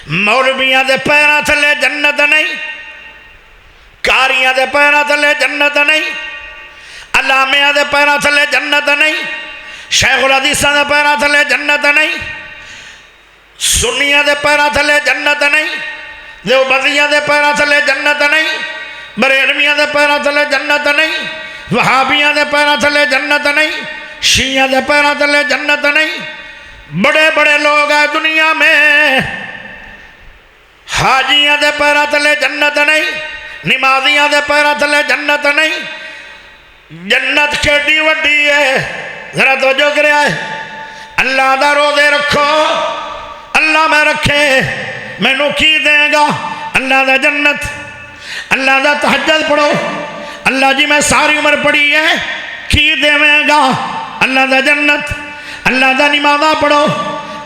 مولویاں دے پیراں تھلے جنت نہیں کاریاں دے پیراں تھلے جنت نہیں علامیاں دے پیراں تھلے جنت نہیں شیخ الحدیثاں دے پیراں تھلے جنت نہیں سنیاں دے پیراں تھلے جنت نہیں دیوبندیاں دے پیراں تھلے جنت نہیں بریلویاں دے پیراں تھلے جنت نہیں وہابیاں دے پیراں تھلے جنت نہیں شیعہ دے پیراں تھلے جنت نہیں بڑے بڑے لوگ ہیں دنیا میں حاجیاں دے پیراں تھلے جنت نہیں نمازیاں دے پیراں تھلے جنت نہیں جنت کیڈی وڈی ہے ذرا توجہ کرے اللہ دا روزے رکھو اللہ میں رکھے مینوں کی دے گا اللہ دا جنت اللہ دا تہجد پڑھو اللہ جی میں ساری عمر پڑھی ہے کی دے گا اللہ دا جنت اللہ دا نمازہ پڑھو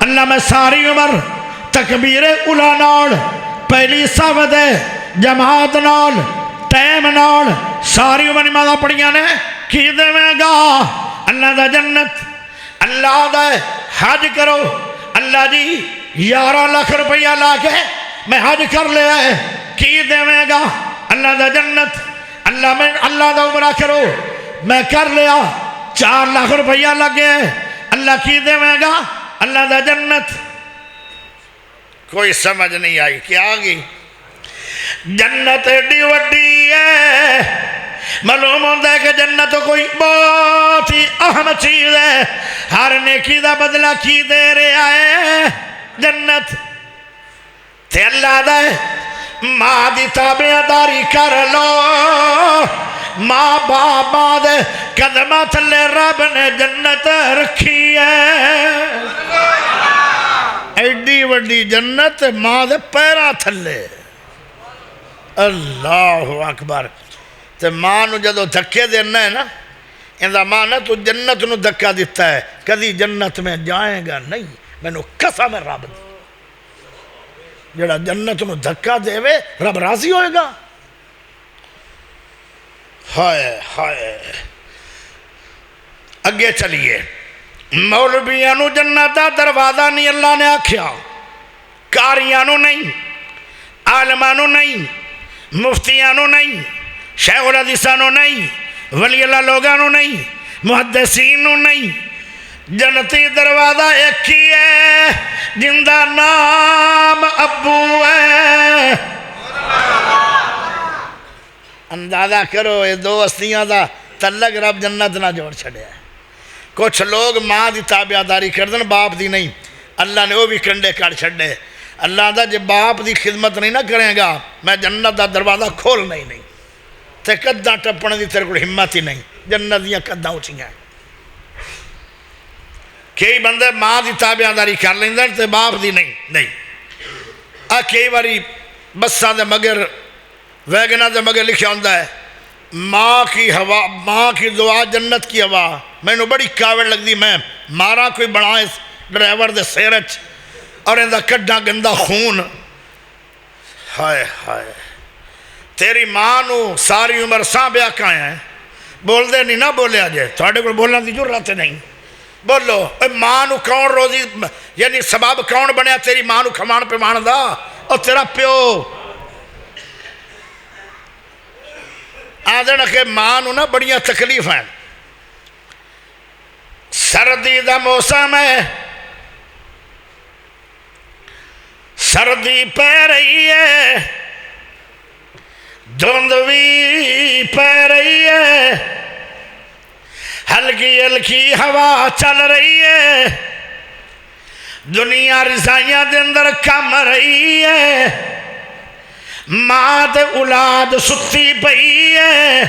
اللہ میں ساری عمر تکبیر اولا نال پہلی صف دے جماعت نال ٹائم نال ساری عمر نمازہ پڑھیاں نے کی دے گا اللہ دا جنت اللہ دا حج کرو اللہ جی 11 لاکھ روپیہ لا کے میں حج کر لیا ہے کی دے گا اللہ دا جنت اللہ دا عمرہ کرو میں کر لیا 4 لاکھ روپیہ لگے اللہ کی دے گا اللہ دا جنت کوئی سمجھ نہیں آئی کیا آگی جنت ایڈی وڈی ہے معلوم ہوتا ہے کہ جنت کوئی بہت ہی اہم چیز ہے ہر نیکی دا بدلہ کی دے رہا ہے جنت تے اللہ دا ماں دی تابعداری کر لو ماں باپ دے قدمہ تھلے رب نے جنت رکھی ہے ایڈی وڈی جنت ماں دے پیرا تھلے اللہ اکبر تے ماں نو جدو دھکے دینا ہے نا اندہ ماں نے تو جنت نو دھکا دیتا ہے کدی جنت میں جائیں گا نہیں میں نو قسم رب دی جڑا جنت نو دھکا دے وے رب راضی ہوئے گا ہائے ہائے اگے چلیے مولویاں نو جنت دا دروازہ نہیں اللہ نے آکھیا کاریاں نو نہیں عالماں نو نہیں مفتیاں نو نہیں شیخ الحدیثاں نو نہیں ولی اللہ لوگاں نو نہیں محدثین نو نہیں جنتی دروازہ ایک ہی ہے جن دا نام ابو ہے اندازہ کرو یہ دو ہستیاں دا تعلق رب جنت نہ جوڑ چھڑے ہیں کچھ لوگ ماں دی تابعداری کر دن باپ دی نہیں اللہ نے وہ بھی کنڈے کر چھڑے اللہ دا جب باپ دی خدمت نہیں نہ کریں گا میں جنت دا دروازہ کھولنا ہی نہیں تے قداں ٹپنے دی تیرے کو ہمت ہی نہیں جنت دیاں قداں اچھیاں کئی بندے ماں دی تابعداری کر لیں دن تے باپ دی نہیں کئی باری بساں دے مگر ویگنا دے مگر لکھا ہوندہ ہے ماں کی ہوا ماں کی دعا جنت کی ہوا میں نے بڑی کاوڑ لگ دی میں مارا کوئی بڑا اس ڈرائیور دے سیرچ اور اندہ کڈا گندہ خون ہائے ہائے تیری ماں نو ساری عمر ساں بیا کھائیں ہیں بول دے نہیں نہ بولے آجے تھوڑے کو بولنا دی جرات نہیں بولو اے ماں نو کون روزی یعنی سباب کون بنیا تیری ماں نو کھمان پہ مان دا اور تیرا پیو آدھن کہ ماں نو نا بڑیاں تکلیف ہیں، سردی دا موسم ہے، سردی پہ رہی ہے، دھند بھی پہ رہی ہے، ہلکی ہلکی ہوا چل رہی ہے، دنیا رضائیاں دے اندر کم رہی ہے، ماں تے اولاد ستی پئی ہے،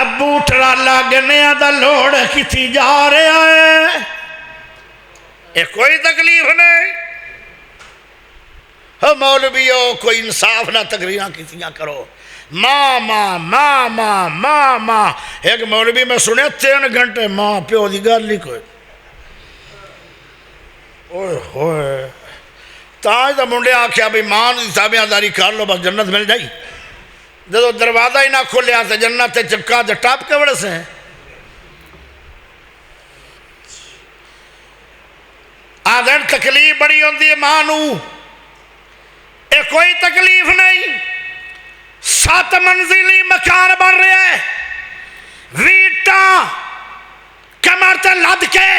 ابو ٹرالا گنیا دا لوڑ کیتی جا رہا ہے، یہ کوئی تکلیف نہیں۔ مولویوں کوئی انصاف نہ تقریراں کیتیاں کرو، ماں ماں ماں ماں ماں ماں، ایک مولوی میں سنے 3 گھنٹے ماں پیو دی گل نہیں کوئی، اوئے ہوئے تاج دا منڈے آکھیا بھی ماں دی تابعداری کر لو بس جنت مل جائی، جدو دروازہ ہی نہ کھولیا تو جنت تے چپکا تے ٹاپ کے بڑے سے ہیں۔ آدھن تکلیف بڑی ہوندی ہے ماں نو، اے کوئی تکلیف نہیں، 7 منزلی مکان بن رہا ہے، ویٹاں کمر تے لد کے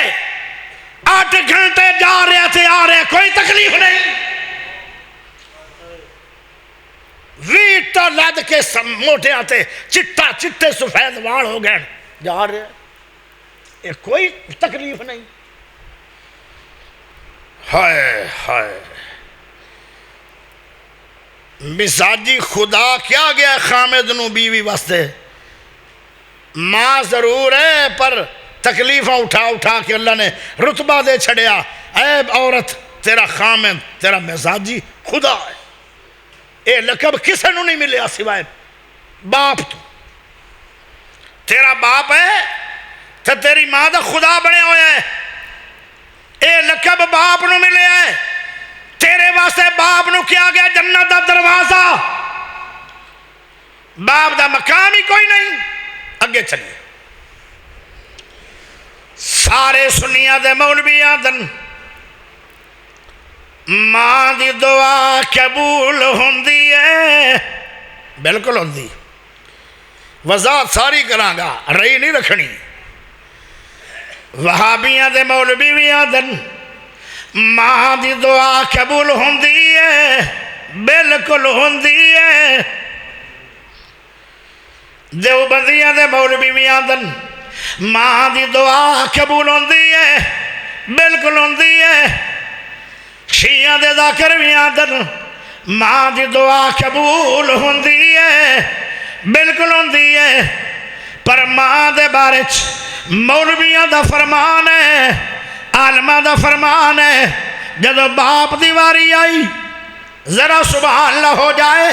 8 گھنٹے جا رہے تھے آ رہے، کوئی تکلیف نہیں، ویٹاں لد کے موٹے آتے چٹے سفید وال ہو گئے جا رہے، یہ کوئی تکلیف نہیں۔ ہائے ہائے مزاجی خدا کیا گیا خامد نو بیوی واسطے، ماں ضرور ہے پر تکلیفاں اٹھا اٹھا کے اللہ نے رتبہ دے چھڑیا، اے عورت تیرا خامد تیرا مزاجی خدا ہے، اے لقب کسے نو نہیں ملیا سوائے باپ تو، تیرا باپ ہے تو تیری ماں دا خدا بنے ہوئے ہے، اے لقب باپ نو ملے ہے، تیرے واسطے باپ نو کیا گیا جنت دا دروازہ، باپ دا مقام ہی کوئی نہیں۔ اگے چلیے، سارے سنیاں دے مولوی آدن ماں دی دعا قبول ہوندی ہے، بالکل ہوندی، وضاحت ساری کرانگا رہی نہیں رکھنی۔ وہابیاں دے مولوی بھی آدن ماں دی دعا قبول ہوندی ہے، بالکل ہوندی ہے۔ دیوبندیاں دے مولوی بھی آدن ماں دی دعا قبول ہوندی ہے، بالکل ہوندی ہے۔ شیعہ دے ذاکر بھی آدن ماں دی دعا قبول ہوندی ہے، بالکل ہوندی ہے، پر ماں دے بارے مولویاں دا فرمان ہے، عالمہ دا فرمان ہے، جدو باپ دی واری آئی ذرا سبحان اللہ ہو جائے،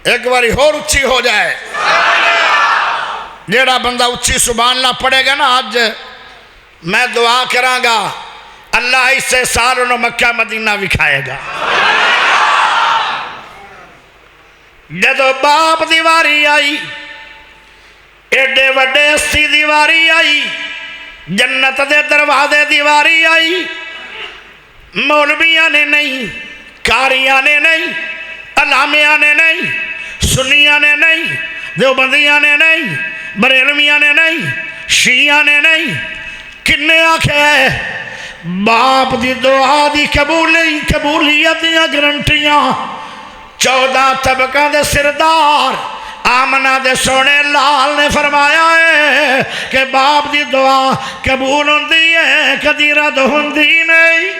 ایک باری اور اچھی ہو جائے، جیڑا بندہ اچھی سبحان اللہ پڑھے گا نا، آج میں دعا کراں گا اللہ اس سے سالوں مکہ مدینہ وکھائے گا۔ جدو باپ دی واری آئی، ایڈے وڈے ہستی دی واری آئی، جنت دے دروازے دی واری آئی، مولویاں نے نہیں، قاریاں نے نہیں، علامیاں نے نہیں، سنیاں نے نہیں، دیوبندیاں نے نہیں، بریلویاں نے نہیں، شیعہ نے نہیں، کنے آکھے باپ دی دعا دی قبولیت دیاں گرنٹیاں 14 طبقہ دے سردار آمنہ دے سونے لال نے فرمایا ہے کہ باپ دی دعا قبول ہوندی ہے، کدی رد ہوندی نہیں۔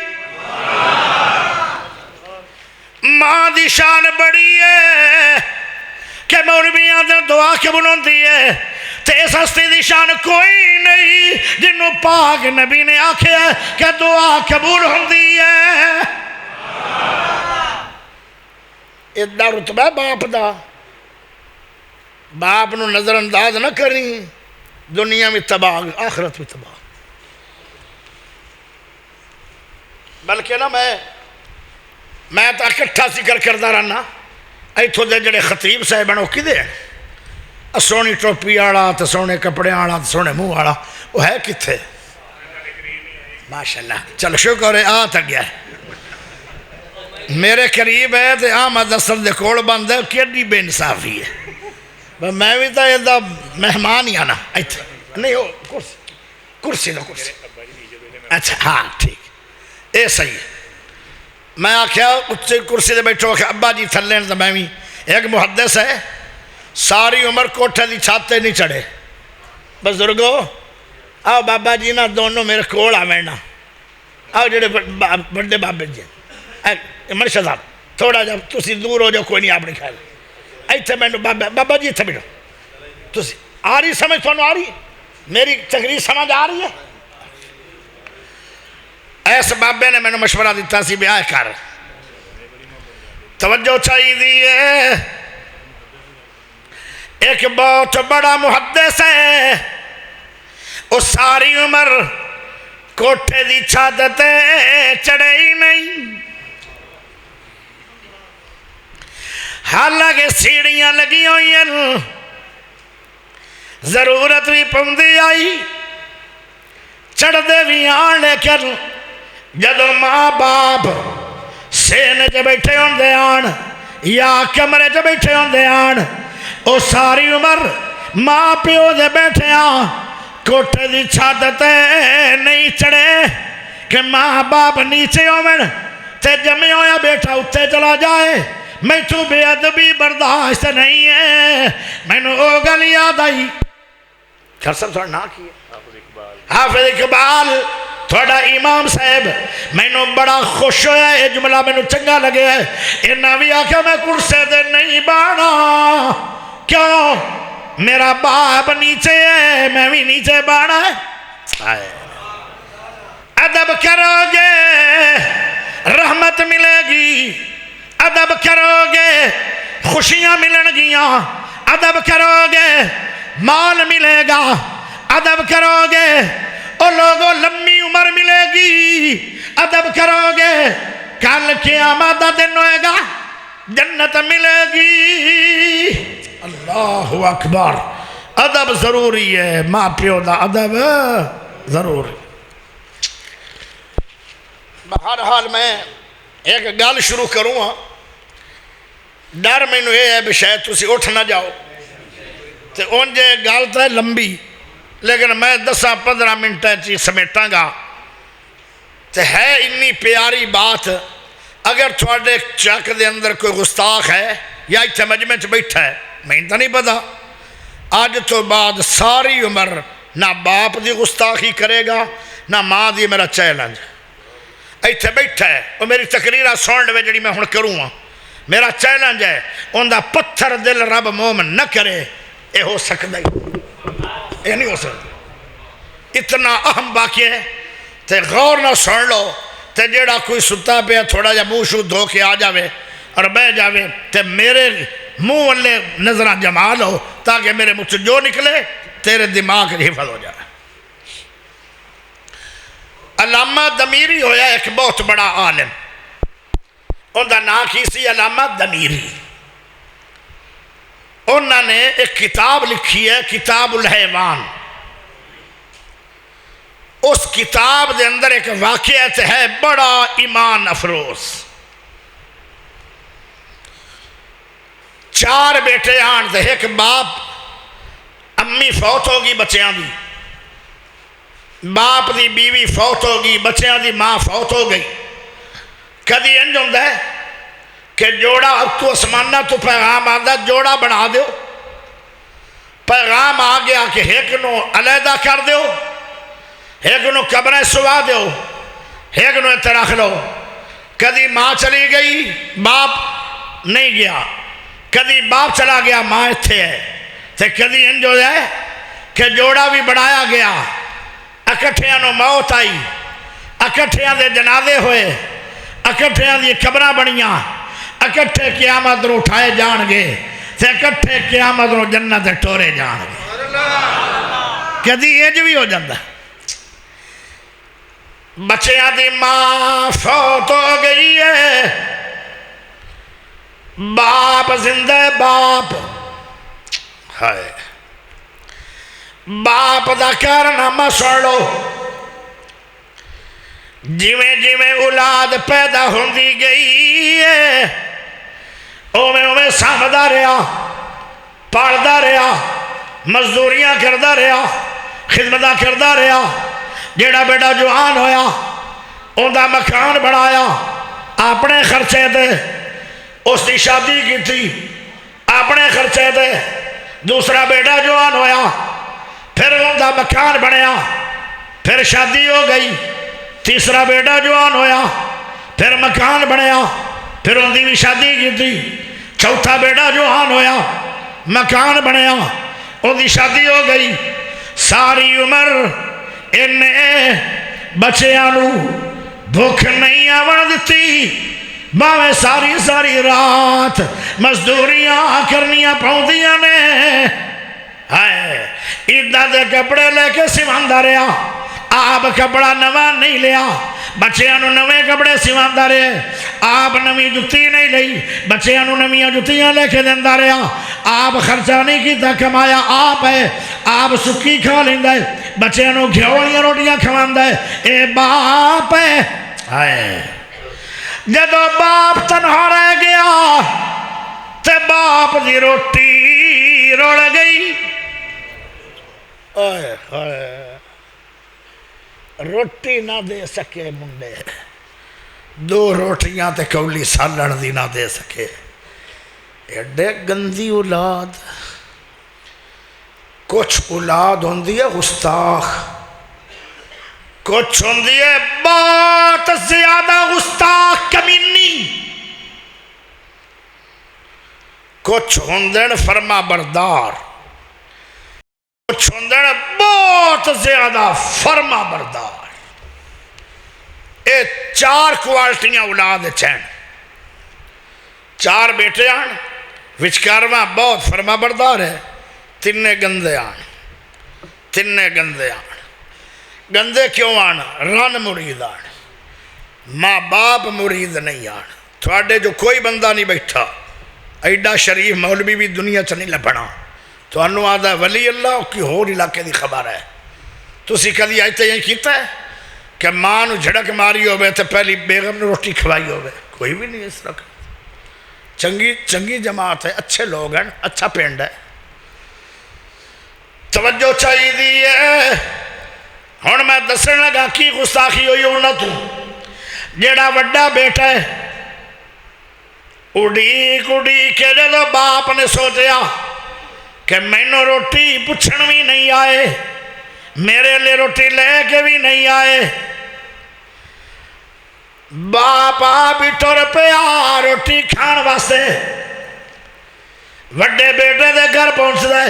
ماں دی شان بڑی ہے کہ مولویاں دے دعا قبول ہوندی ہے، تے اس ہستی دی شان کوئی نہیں جنہوں پاک نبی نے آکھے کہ دعا قبول ہوندی ہے۔ اتنا رتبہ باپ دا، باپ نو نظر انداز نہ کریں، دنیا میں تباہ آخرت میں تباہ۔ بلکہ نا میں تو اکٹھا ذکر کردہ رہنا، ایتھو دے جڑے خطیب صاحب ہیں وہ کدے ہیں؟ سونی ٹوپی آڑا تو سونے کپڑے آڑا تو سونے منہ آڑا، وہ ہے کتھے؟ ماشاءاللہ، چل شکر ہے آ تک گیا ہے۔ میرے قریب ہے تو احمد حسن دے کول بند ہے کیڑی بے انصافی ہے میں بھی تو یہ مہمان ہی آنا نہیں ہو کرسی دو کرسی اچھا ہاں ٹھیک اے صحیح ہے میں آخیا اچھی کرسی دے بیٹھو آخیا ابا جی تھلے تو میں بھی ایک محدث ہے ساری عمر کوٹھے دی چھاتے نہیں چڑھے بزرگو آؤ بابا جی نا دونوں میرے کول آ مینا آؤ جڑے بڑے بابے جی منشا صاحب تھوڑا جا تسی دور ہو جاؤ کوئی نہیں اپنے خیال ایتھے میں بابا جی ایتھے بیٹھو تسی آ رہی سمجھ تھانوں آ رہی میری تقریر سمجھ آ رہی ہے ایس بابے نے میں نے مشورہ دیتا سی بیاہ کر توجہ چاہیے دیئے ایک بہت بڑا محدث ہے وہ ساری عمر کوٹھے دی چھت چڑھے ہی نہیں حالانکہ سیڑھیاں لگی ہوئی ہیں ضرورت بھی پوندی آئی چڑھ دے بھی آن لیکن جدو ماں باپ سینے چ بیٹھے ہوندے آن یا کمرے چ بیٹھے ہوندے آن او ساری عمر ماں پیو دے بیٹھے آن کوٹھے دی چھت تے نہیں چڑھے کہ ماں باپ نیچے ہومن تے جمع ہویا بیٹھا اتے چلا جائے میں تو بے ادبی برداشت نہیں ہے میں نے او گل یاد آئی خر سب تھوڑا نہ کیے حافظ اقبال تھوڑا امام صاحب میں نے بڑا خوش ہویا یہ جملہ میں نے چنگا لگے ہے انہاں بھی آکھا میں کرسے دے نہیں بانا کیوں میرا باپ نیچے ہے میں بھی نیچے بانا ہے ادب کرو گے رحمت ملے گی ادب کرو گے خوشیاں ملن گیاں ادب کرو گے مال ملے گا ادب کرو گے او لوگوں لمبی عمر ملے گی ادب کرو گے کل قیامت دا دن ہوئے گا جنت ملے گی اللہ اکبر ادب ضروری ہے ماں پیو دا ادب ضروری بہرحال میں ایک گل شروع کروں ہاں ڈر میں یہ ہے بھی شاید تسی اٹھ نہ جاؤ تو انجے گل تو ہے لمبی لیکن میں 10-15 منٹ چی سمیٹاں گا تو ہے انی پیاری بات اگر تھوڑے چک دے اندر کوئی گستاخ ہے یا اتھے مجمع چ بیٹھا ہے میں تو نہیں پتا آج تو بعد ساری عمر نہ باپ دی گستاخی کرے گا نہ ماں دی میرا چیلنج اتھے بیٹھا ہے وہ میری تقریرہ سونڈ وے جڑی میں ہن کروں ہاں میرا چیلنج ہے ان دا پتھر دل رب مومن نہ کرے اے ہو سکتا ہی یہ نہیں ہو سکتا اتنا اہم واقعہ ہے تے غور نہ سن لو تے جیڑا کوئی ستا پہ تھوڑا جا منہ شو دھو کے آ جاوے اور بہ جاوے تے میرے منہ والے نظرہ جما لو تاکہ میرے منہ سے جو نکلے تیرے دماغ کی حفظ ہو جائے علامہ دمیری ہویا ایک بہت بڑا عالم ان دا نا کی سی علامہ دمیری انہوں نے ایک کتاب لکھی ہے کتاب الحیوان اس کتاب دے اندر ایک واقعہ ہے بڑا ایمان افروز 4 بیٹے آن دے ایک باپ امی فوت ہوگی بچیاں دی باپ دی بیوی فوت ہوگی بچیاں دی ماں فوت ہو گئی کدی انج ہوندا ہے کہ جوڑا اب تو اسمانہ تو پیغام آندا جوڑا بنا دیو پیغام آ گیا کہ ایک نو علیحدہ کر دیو ایک نو قبریں سوا دیو ایک نو اتنے رکھ لو کدی ماں چلی گئی باپ نہیں گیا کدی باپ چلا گیا ماں اتھے ہے تے کدی انج ہو جائے کہ جوڑا بھی بڑھایا گیا اکٹھیاں نو موت آئی اکٹھیاں دے جنازے ہوئے اکٹھیاں دی قبراں بنیاں اکٹھے قیامت رو اٹھائے جان گے تے اکٹھے قیامت رو جنت ٹورے جان گے کدی انج بھی ہو جاندہ بچیاں دی ماں فوت ہو گئی ہے باپ زندہ باپ ہائے باپ دا کارنامہ سن لو جویں جویں اولاد پیدا ہوندی گئی ہے اویں اویں سامدا رہا، پالدا رہا، مزدوریاں کردا رہا، خدمتاں کردا رہا۔ جیڑا بیٹا جوان ہویا اوندا مکان بنایا اپنے خرچے تے، اس دی شادی کی تھی اپنے خرچے تے۔ دوسرا بیٹا جوان ہویا پھر اوندا مکان بنیا، پھر شادی ہو گئی۔ تیسرا بیٹا جوان ہویا پھر مکان بنیا، پھر ان دی بھی شادی کی تھی۔ چوتھا بیٹا جوان ہویا مکان بنیا، ان دی شادی ہو گئی۔ ساری عمر انہیں بچیانو بھوک نہیں آون دتی، باویں ساری ساری رات مزدوریاں کرنیاں پاؤندیاں نے۔ ہائے عیداں دے کپڑے لے کے سیواندا رہیا، آپ کپڑا نواں نہیں لیا، بچیانو نویں کپڑے سیواندا رہے، آپ نویں جتی نہیں لئی، بچیانو نویاں جتیاں لے کے دیندا رہیا۔ آپ خرچہ نہیں کیتا، کمایا آپ ہے، آپ سکی کھا لیندا ہے، بچیانو گھیو والیاں روٹیاں کھواندا ہے۔ اے باپ ہے۔ ہائے جدو باپ تنہا رہ گیا تے باپ دی روٹی رول گئی۔ اوئے ہائے روٹی نہ دے سکے منڈے، دو روٹیاں تے کولی سالن دی نہ دے سکے۔ ایڈے گندی اولاد۔ کچھ اولاد ہوندی ہے گستاخ، کچھ ہوندی ہے بہت زیادہ گستاخ کمینی، کچھ ہوندن فرما بردار، کچھ ہوندن بہت زیادہ فرما بردار۔ اے چار کوالٹیاں اولاد چین۔ چار بیٹے آن، وچکارواں بہت فرما بردار ہے، تینے گندے آن، تینے گندے آن۔ گندے کیوں آن؟ رن مرید آن، ماں باپ مرید نہیں آن۔ تھوڑے جو کوئی بندہ نہیں بیٹھا ایڈا شریف مولوی بھی دنیا چ نہیں لبھنا، تو انہوں آدھا ولی اللہ کی ہور علاقے دی خبر ہے۔ تو اسی کدی آئیتے یہی کیتا ہے کہ ماں نو جھڑک ماری ہوئے تو پہلی بیگم نے روٹی کھوائی ہوئے؟ کوئی بھی نہیں اس طرح۔ چنگی جماعت ہے، اچھے لوگ ہیں، اچھا پینڈ ہے، توجہ چاہیے دی ہے۔ ہن میں دسن لگا کی گستاخی ہوئی انہاں تو۔ جیڑا وڈا بیٹا ہے اڈیک اڈیک کے جدو باپ نے سوچیا کہ مینوں روٹی پچھن بھی نہیں آئے، میرے لئے روٹی لے کے بھی نہیں آئے، باپ آپ ہی ٹر پیا روٹی کھان واسطے۔ وڈے بیٹے دے گھر پہنچ دے،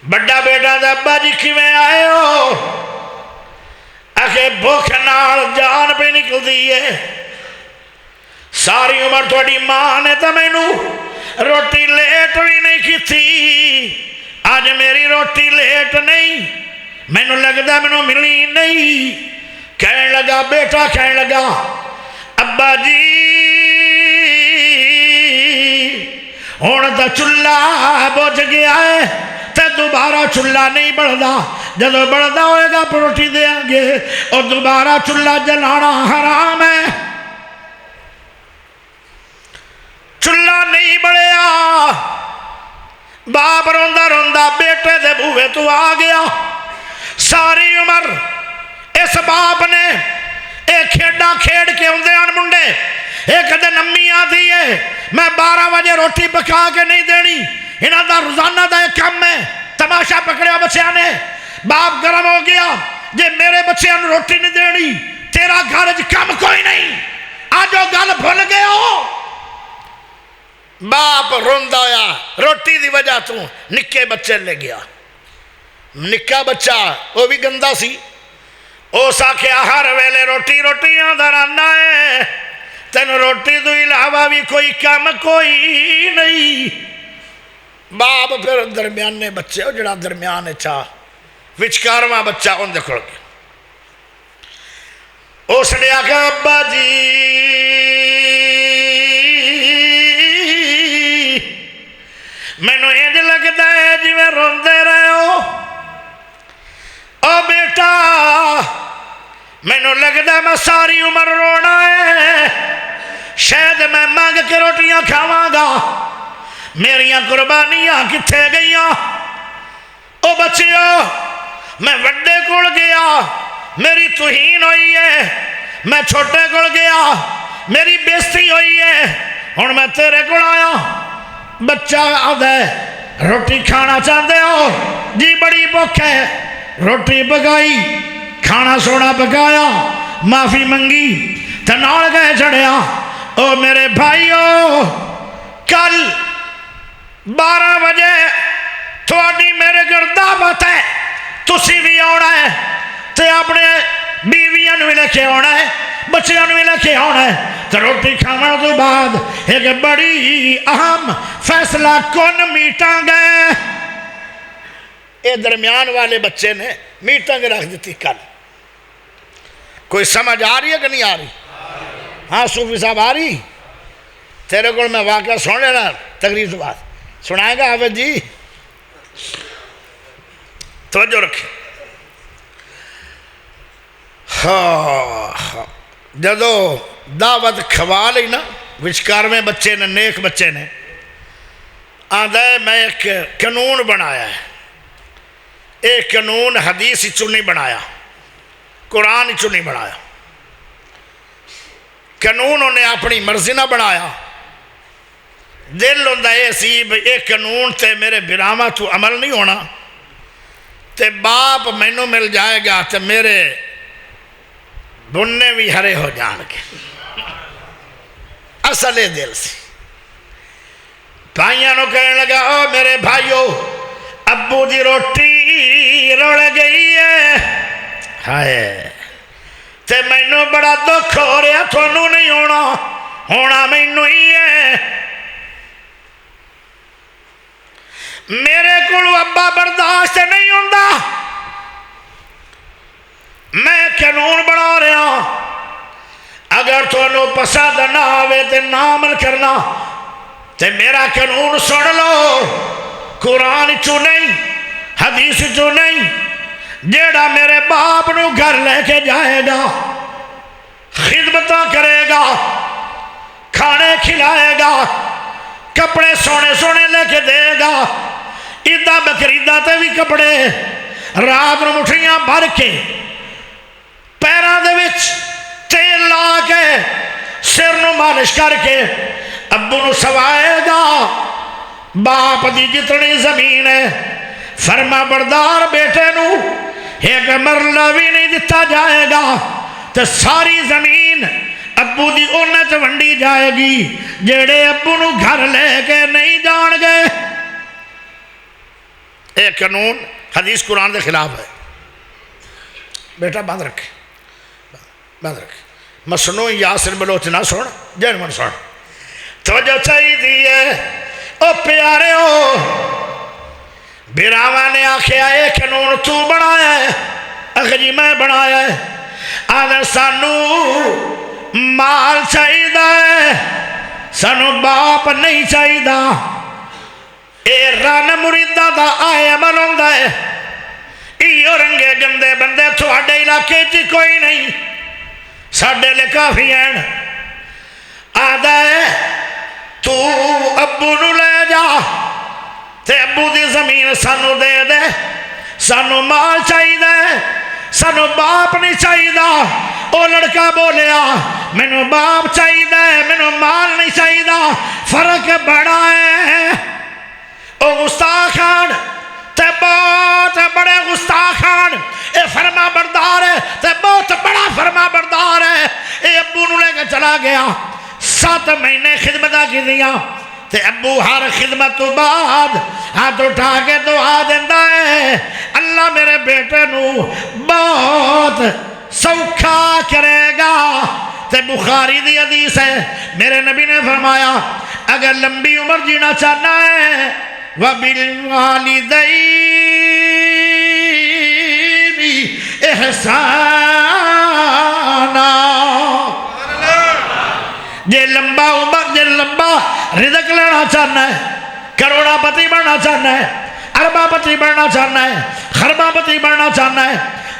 بڑا بیٹا دے ابا جی کیویں آئے ہو؟ آخے بھوک نال جان پہ نکل دیئے، ساری عمر تھوڑی ماں نے تو مینوں روٹی لیٹ بھی نہیں کی تھی، آج میری روٹی لیٹ نہیں، مینوں لگدا مینوں ملی نہیں۔ کہنے لگا بیٹا، کہنے لگا ابا جی ہن تا چولہا بجھ گیا ہے تے دوبارہ چولہا نہیں بڑھدا، جدو بڑھدا ہوئے گا روٹی دیں گے، اور دوبارہ چولہا جلانا حرام ہے۔ چولہا نہیں بڑھیا، باپ روندا روندا بیٹے دے بوہے تو آ گیا۔ ساری عمر اس باپ نے ایک کھیڈا کھیڑ کے ہوندے آن منڈے، ایک دن امی آتی ہے میں 12 بجے روٹی پکا کے نہیں دینی، انہاں دا روزانہ دا ایک کم ہے۔ تماشا پکڑیا بچیاں نے، باپ گرم ہو گیا، جے میرے بچیاں نے روٹی نہیں دینی تیرا گھر کم کوئی نہیں، آج وہ گل بھول گئے ہو۔ باپ روندا ہویا روٹی دی وجہ تو نکے بچے لے گیا، نکا بچہ وہ بھی گندا سی، اس آکھیا ہر ویلے روٹی روٹیاں دا رانا ہے، تین روٹی تو علاوہ بھی کوئی کام کوئی نہیں۔ باپ پھر درمیانے بچے ہو جڑا درمیان چاہ وچکارواں بچہ ان دے کھڑ گیا، اس نے آکھا ابا جی مینوں انج لگدا ہے جویں روندے رہے ہو، او بیٹا مینو لگتا میں ساری عمر رونا ہے، شاید میں مانگ کے روٹیاں کھاواں گا، میریاں قربانیاں کتھے گئیاں؟ او بچیو میں وڈے کول گیا میری توہین ہوئی ہے، میں چھوٹے کول گیا میری بےزتی ہوئی ہے، ہن میں تیرے کول آیا۔ بچہ آدھا ہے روٹی کھانا چاہتے ہو؟ جی بڑی بھوک ہے۔ روٹی پکائی، کھانا سونا پکایا، معافی منگی تے نال گئے چڑھیا۔ او میرے بھائیو کل 12 بجے تھوڑی میرے گھر دعوت ہے، تسی بھی آنا ہے تے اپنے بیویاں بھی لے کے آنا ہے، بچیاں بھی لے کے آنا ہے۔ تو روٹی کھانا تو بعد ایک بڑی اہم فیصلہ کون میٹنگ ہے۔ اے درمیان والے بچے نے میٹنگ رکھ دیتی کل۔ کوئی سمجھ آ رہی ہے کہ نہیں آ رہی؟ ہاں صوفی صاحب آ رہی؟ تیرے کو میں واقعہ سن لینا تقریر سے بعد سنائے گا حافظ جی، توجہ رکھیں۔ ہاں جدو دعوت کھوا لی نا وچکارویں بچے نے، نیک بچے نے آدھا ہے میں ایک قانون بنایا ہے۔ ایک قانون حدیث چوں نہیں بنایا، قرآن چوں نہیں بنایا، قانون انہیں اپنی مرضی نہ بنایا۔ دل ہوندہ یہ سی ایک قانون تے میرے براما تو عمل نہیں ہونا تے باپ مینوں مل جائے گا تے میرے بننے بھی ہرے ہو جان کے۔ اصل دل سی بھائیاں نو کہنے لگا او میرے بھائیو ابو دی روٹی رڑ گئی ہے، ہائے تے مینوں بڑا دکھ ہو رہا، تھانوں نہیں ہونا مینوں ہی ہے۔ میرے کو ابا برداشت نہیں ہوندا، میں قانون بنا رہا، اگر تھانوں پسند نہ آوے تے نہ عمل کرنا تے میرا قانون سن لو، قرآن چوں نہیں حدیث چوں نہیں، جیڑا میرے باپ نو گھر لے کے جائے گا، خدمتاں کرے گا، کھانے کھلائے گا، کپڑے سونے سونے لے کے دے گا، عیداں بقرعیداں تے بھی کپڑے، رات نو مٹھیاں بھر کے پیراں دے وچ تیل لا کے سر نو مالش کر کے ابو نو سوائے گا۔ باپ دی جتنی زمین ہے فرما بردار بیٹے نو ایک مرلہ بھی نہیں دیتا جائے گا، تو ساری زمین ابو دی اونچ ونڈی جائے گی جیڑے ابو نو گھر لے کے نہیں جان گے۔ ایک قانون حدیث قرآن دے خلاف ہے، بیٹا بند رکھے بند رکھے۔ مسنو یاسر بلوچ نہ سن، جن من سن توجہ چاہی دیئے۔ او پیارے ہو براما نے آکھیا اے قانون تو بنایا ہے؟ اخجی میں بنایا ہے۔ آدھر سانو مال چاہیدہ ہے، سانو باپ نہیں چاہیدہ، اے رن مریدہ دا آئے عمل ہوندہ ہے، ایو رنگے گندے بندے تھوڑے علاقے جی کوئی نہیں، ساڑھے لے کافی ہیں۔ آدھا ہے تو ابو نو لے جا تے ابو دی زمین سانو دے دے، سانو مال چاہی دے، سانو باپ نہیں چاہی دا۔ او لڑکا بولیا مینو باپ چاہی دے، مینو مال نہیں چاہی دا، فرق بڑا ہے۔ او گستاخان تے بہت بڑے گستاخان، اے فرما بردار ہے تے بہت بڑا فرما بردار ہے۔ اے ابو نو لے کے چلا گیا، 7 مہینے خدمتہ کی دیا تے ابو ہر خدمت تو بعد ہاتھ اٹھا کے دعا دیندہ ہے اللہ میرے بیٹے نو بہت سوکھا کرے گا۔ تے بخاری دی حدیث ہے، میرے نبی نے فرمایا اگر لمبی عمر جینا چاہنا ہے وَبِالْوَالِدَيْنِ احسانا، جے لمبا عمر جے لمبا رزق لینا چاہنا ہے، کروڑا پتی بننا چاہنا ہے، اربا پتی بننا چاہنا ہے، خربا پتی بننا چاہنا ہے،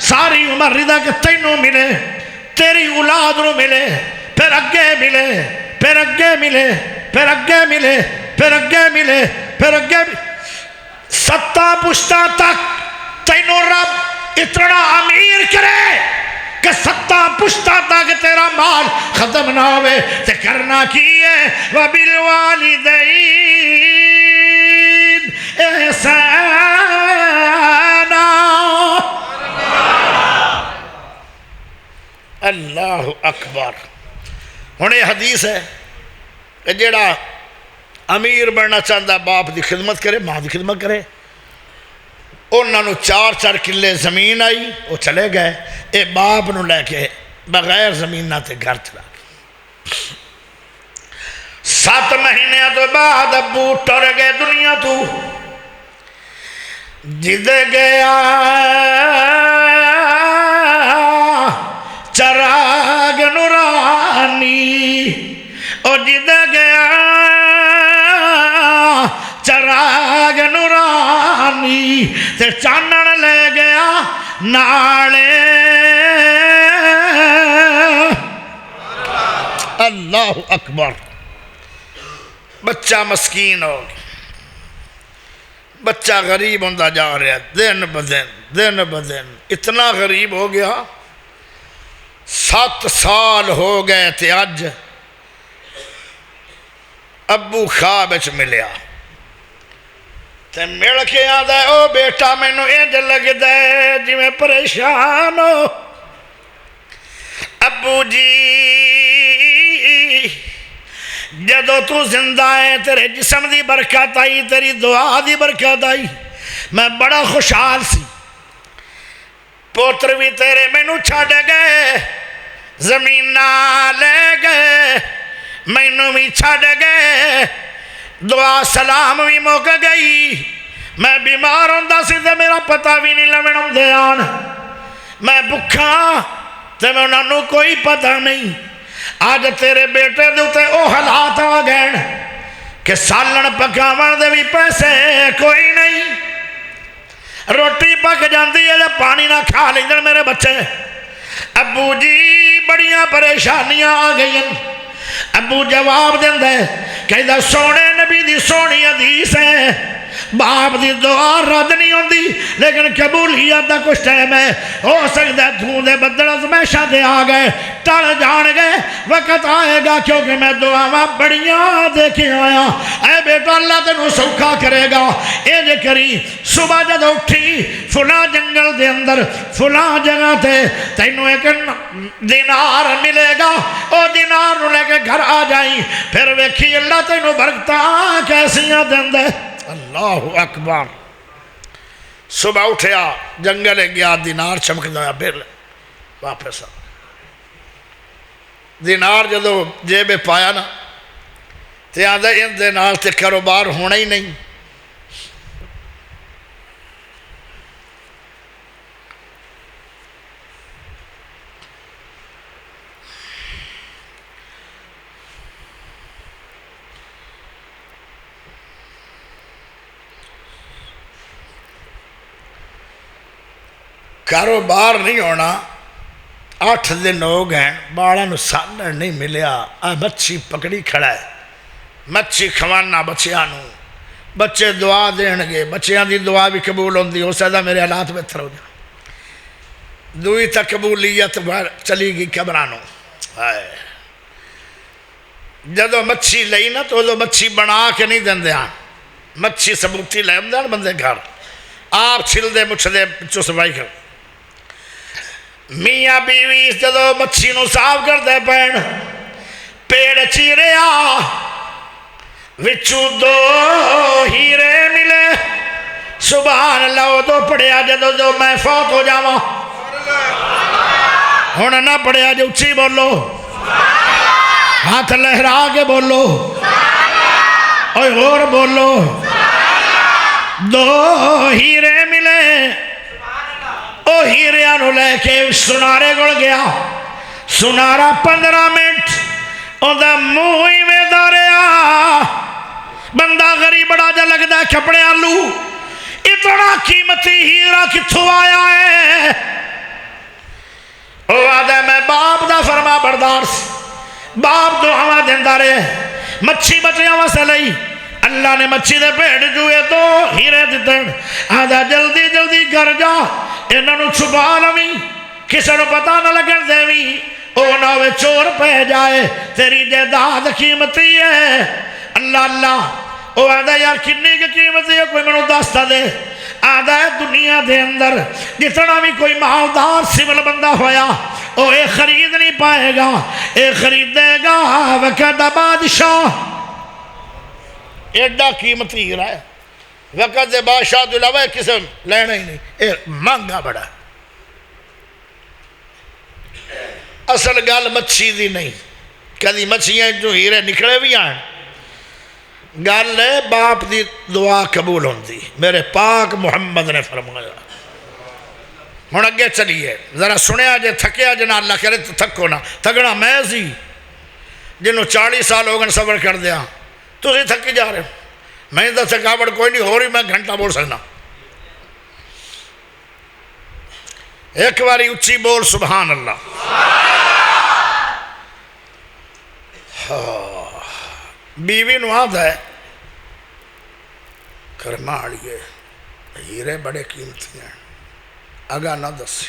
ساری عمر رزق تینوں ملے، تیری اولاد نو ملے، پھر اگے ملے، پھر اگے ملے، پھر اگے ملے، پھر اگے ملے، پھر اگے ملے، 7 پشتاں تک تینوں رب اتنا امیر کرے کہ 7 پشتاں تک تیرا مال ختم نہ ہوئے، تے کرنا کی ہے وَبِالْوَالِدَيْنِ احسانا۔ اللہ اکبر۔ ہن یہ حدیث ہے کہ جیڑا امیر بننا چاہتا باپ دی خدمت کرے، ماں دی خدمت کرے۔ انہوں نے 4 کلے زمین آئی، وہ چلے گئے، اے باپ نو لے کے بغیر زمین نہ تے گھر چلا گئے۔ 7 مہینے تو بعد ابو ٹر گئے دنیا تو، جد گیا چراغ نورانی، او جد گیا چراغ نورانی، تے چانن لے گیا نالے۔ اللہ اکبر۔ بچہ مسکین ہو گیا، بچہ غریب ہوندہ جا رہا، دن بدن دن بدن اتنا غریب ہو گیا۔ 7 سال ہو گئے تے اج ابو خواب وچ ملیا تے مل کے آندا ہے، او بیٹا مینوں انج لگدا ہے جویں پریشان ہو۔ ابو جی جدو تو زندہ ہے تیرے جسم دی برکت آئی، تیری دعا دی برکت آئی، میں بڑا خوشحال سی۔ پوتر بھی تیرے مینوں چھڈ گئے، زمین نہ لے گئے، مینوں بھی چھڈ گئے، دعا سلام بھی مک گئی۔ میں بیمار ہوندا سی تے میرا پتہ بھی نہیں لوਣ آندے آن، میں بھکھا تے میں انہاں نوں کوئی پتہ نہیں۔ آج تیرے بیٹے دے تے او حالات آ گئے کہ سالن پکاون دے بھی پیسے کوئی نہیں، روٹی پک جاندی ہے تے پانی نہ کھا لیندے میرے بچے۔ ابو جی بڑیاں پریشانیاں آ گئی۔ ابو جواب دیندے کہندا سونے نبی دی سونی حدیث ہے، باپ دی دعا رد نہیں ہوندی لیکن قبولیت دا کچھ ٹائم ہے۔ ہو سکتا ہے دھون دے بدل ازمیشاں دے آ گئے، ٹل جان گئے، وقت آئے گا کیونکہ میں دعاواں بڑیاں دے کے آیا۔ اے بیٹا اللہ تینوں سوکھا کرے گا۔ اے جے کری صبح جد اٹھی فلاں جنگل دے اندر فلاں جگہ تے تینوں ایک دینار ملے گا، او دینار نو لے کے گھر آ جائیں، پھر ویکھی اللہ تینوں برکتاں کیسیاں دیندے۔ اللہ اکبر۔ صبح اٹھیا جنگل گیا، دینار چمکدا ہے، پھر واپس آ دینار جدو جیب پایا نا تے آندا ان دے نال تے کاروبار ہونا ہی نہیں۔ کاروبار نہیں ہونا۔ 8 دن ہو گئے، باڑاں نو سالن نہیں ملیا، مچھی پکڑی کھڑا ہے، مچھی کھوانا بچیاں نو، بچے دعا دین گے، بچیاں دی دعا بھی قبول ہوندی، ہو سکتا میرے حالات بہتر ہو جائے۔ دوئی تک قبولیت چلی گئی قبرانوں۔ جدو مچھی لئی نا تو دو مچھی بنا کے نہیں دن دیا، مچھی ثبوتی لے ہم بندے گھر آپ چھل دے مچھ دے پچھو صفائی کر۔ میاں بیوی جدو مچھی نو صاف کر دے پین، پیڑ چیرے آ وچو 2 ہیرے ملے، سبحان اللہ۔ دو پڑھیا جدو جو میں فوت ہو جاواں، ہن نہ پڑھیا جو اچھی بولو، ہاتھ لہرا کے بولو، اور بولو۔ 2 ہیرے ملے، او ہیریاں نو لے کے سنارے گل گیا، سنارا 15 منٹ اوندا منہ ہی میں داریا۔ بندہ غریب بڑا جا لگدا ہے کپڑے آلو، اتنا قیمتی ہیرا کتھوں آیا ہے؟ وہ آدھا میں باپ دا فرما بردار سی، باپ دعا دیندہ رہے، مچھی بچیاں واسطے لئی، اللہ نے مچھی دے پیڑ جوئے تو ہیرے دیتن، آدھا جلدی جلدی گھر جا انہاں نو چھپا لویں، کسے نو پتہ نہ لگن دیویں، او نہ ہوئے چور پہ جائے، تیری جائیداد قیمتی ہے۔ اللہ اللہ، او آدھا یار کتنی کی قیمتی ہے، کوئی منو دستا دے۔ آدھا ہے دنیا دے اندر جتنا بھی کوئی مالدار سول بندہ ہویا او اے خرید نہیں پائے گا، اے خریدے گا وقت بادشاہ، ایڈا قیمتی ہیرا ہے، وقت دے بادشاہ تو علاوہ کسے لینا ہی نہیں، اے مانگا بڑا۔ اصل گل مچھی دی نہیں، کدی مچھیاں جو ہیرے نکلے بھی آئیں، گل ہے باپ دی دعا قبول ہوندی، میرے پاک محمد نے فرمایا۔ ہن اگے چلیے ذرا سنیا جے تھکیا جنا اللہ کرے تو تھکو نہ، تھکنا میں سی جنہوں 40 سال ہو گئے صبر کر دیا، تسی تھکی جا رہے ہو، میں تو تھکاوٹ کوئی نہیں ہو رہی، میں گھنٹہ بول سکنا۔ ایک باری اچھی بول سبحان اللہ۔ بیوی نو آدھا ہے کرماڑیے ہیرے بڑے قیمتی ہیں، اگا نہ دسی،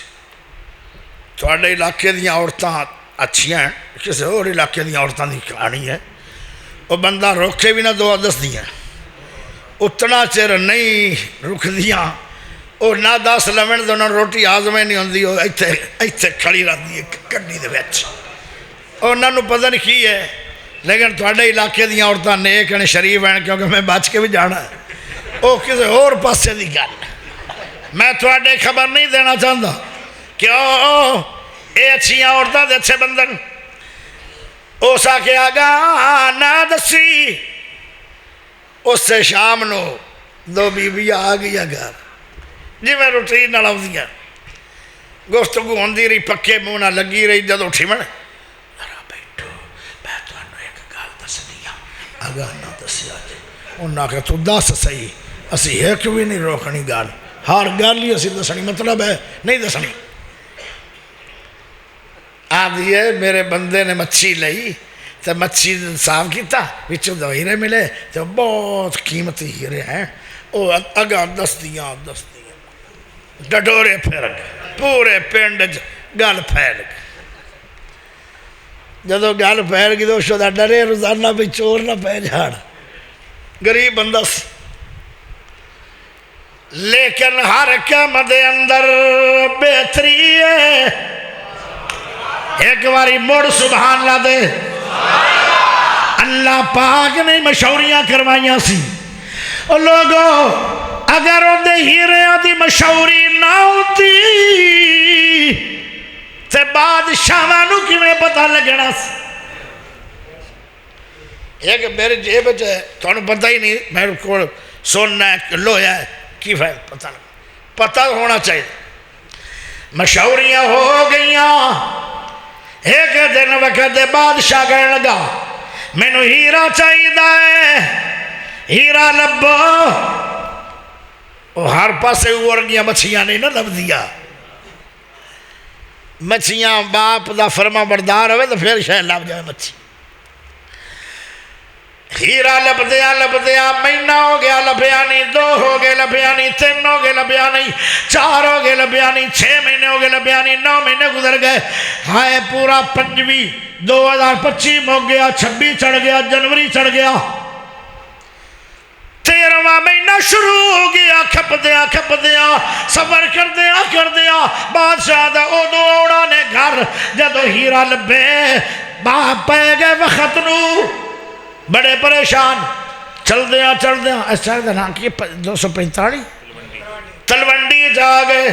تھوڑے علاقے دیاں عورتاں اچھیاں ہیں، کسی اور علاقے دیاں عورتاں دی کہانی ہے، وہ بندہ روکے بھی نہ دعا دس دیاں، اتنا چر نہیں رک دیاں، وہ نہ دس لمن تو نہ روٹی آزمے نہیں ہوندی، وہ ایتھے کھڑی رہتی ہے کڈی دے وچ، انہاں نو پتہ نہیں کی ہے، لیکن تھوڑے علاقے دیاں عورتاں نیک ہیں شریف ہیں، کیونکہ میں بچ کے بھی جانا ہے، وہ کسی اور پاسے دی گل، میں تھوڑے خبر نہیں دینا چاہتا کیوں اے اچھیاں عورتاں دے اچھے بندن، او سا کے آگا نہ دسی، اس سے شام نو دو بیوی آ گیا گھر، جی میں روٹین نہ لاؤ دیا، گفتگو ہوندی رہی، پکے منہ نہ لگی رہی، جدو اٹھی میں اگا نہ دسیا جی، انہاں کہ تو دس صحیح، اسی ایک بھی نہیں روکنی گال، ہر گال ہی اسی دسنی، مطلب ہے نہیں دسنی۔ آدھی ہے میرے بندے نے مچھی لئی تو مچھی صاف کیتا، وچوں دو ہیرے ملے تو بہت قیمتی ہیرے ہیں، وہ اگا دس دیاں ڈڈورے پھر گئے، پورے پنڈ گل پھیل گئے، جدو گل پھیل گئی تو شدہ ڈرے روزانہ بھی چور نہ پہ جان، غریب بندہ سی، لیکن ہر کام دے اندر بہتری ہے، ایک باری مڑ سبحان اللہ دے، اللہ پاک نے مشوریاں کروائیاں سی، اور لوگوں اگر ان دے ہیرے آدھی مشوری نہ ہوتی تے بادشاہانو کی میں پتہ لگنا سی۔ ایک میرے جیب ہے تو انہوں پتہ ہی نہیں، میرے کو سننا ہے لویا ہے کی فائد پتہ نہیں، پتہ ہونا چاہیے۔ مشوریاں ہو گئیاں، ایک دن وقت بادشاہ کہنے لگا میں نو ہیرا چاہیے ہے، ہیرا لبو، وہ ہر پاسے ورگیاں مچھیاں نہیں نہ لب دیا، مچھیاں باپ دا فرما بردار ہوئے تو پھر شاید لب جائے مچھی، ہیرا لب دیا مہینہ ہو گیا لبیا نہیں، 2 ہو گئے لبیا نہیں، 3 ہو گئے لبیا نہیں، 4 ہو گئے لبیا نہیں، 6 مہینے ہو گئے لبیا نہیں، 9 مہینے گزر گئے، ہائے پورا 25 2025 ہو گیا، 26 چڑھ گیا، جنوری چڑھ گیا، 13واں مہینہ شروع ہو گیا، کھپ دیا سفر کر دیا بادشاہ دا ادو اوڑا نے گھر جدو ہیرا لبے باپ پہ گئے وقت نو بڑے پریشان، چل دیا اس شہر دا نام کی 245 تلونڈی جا گئے،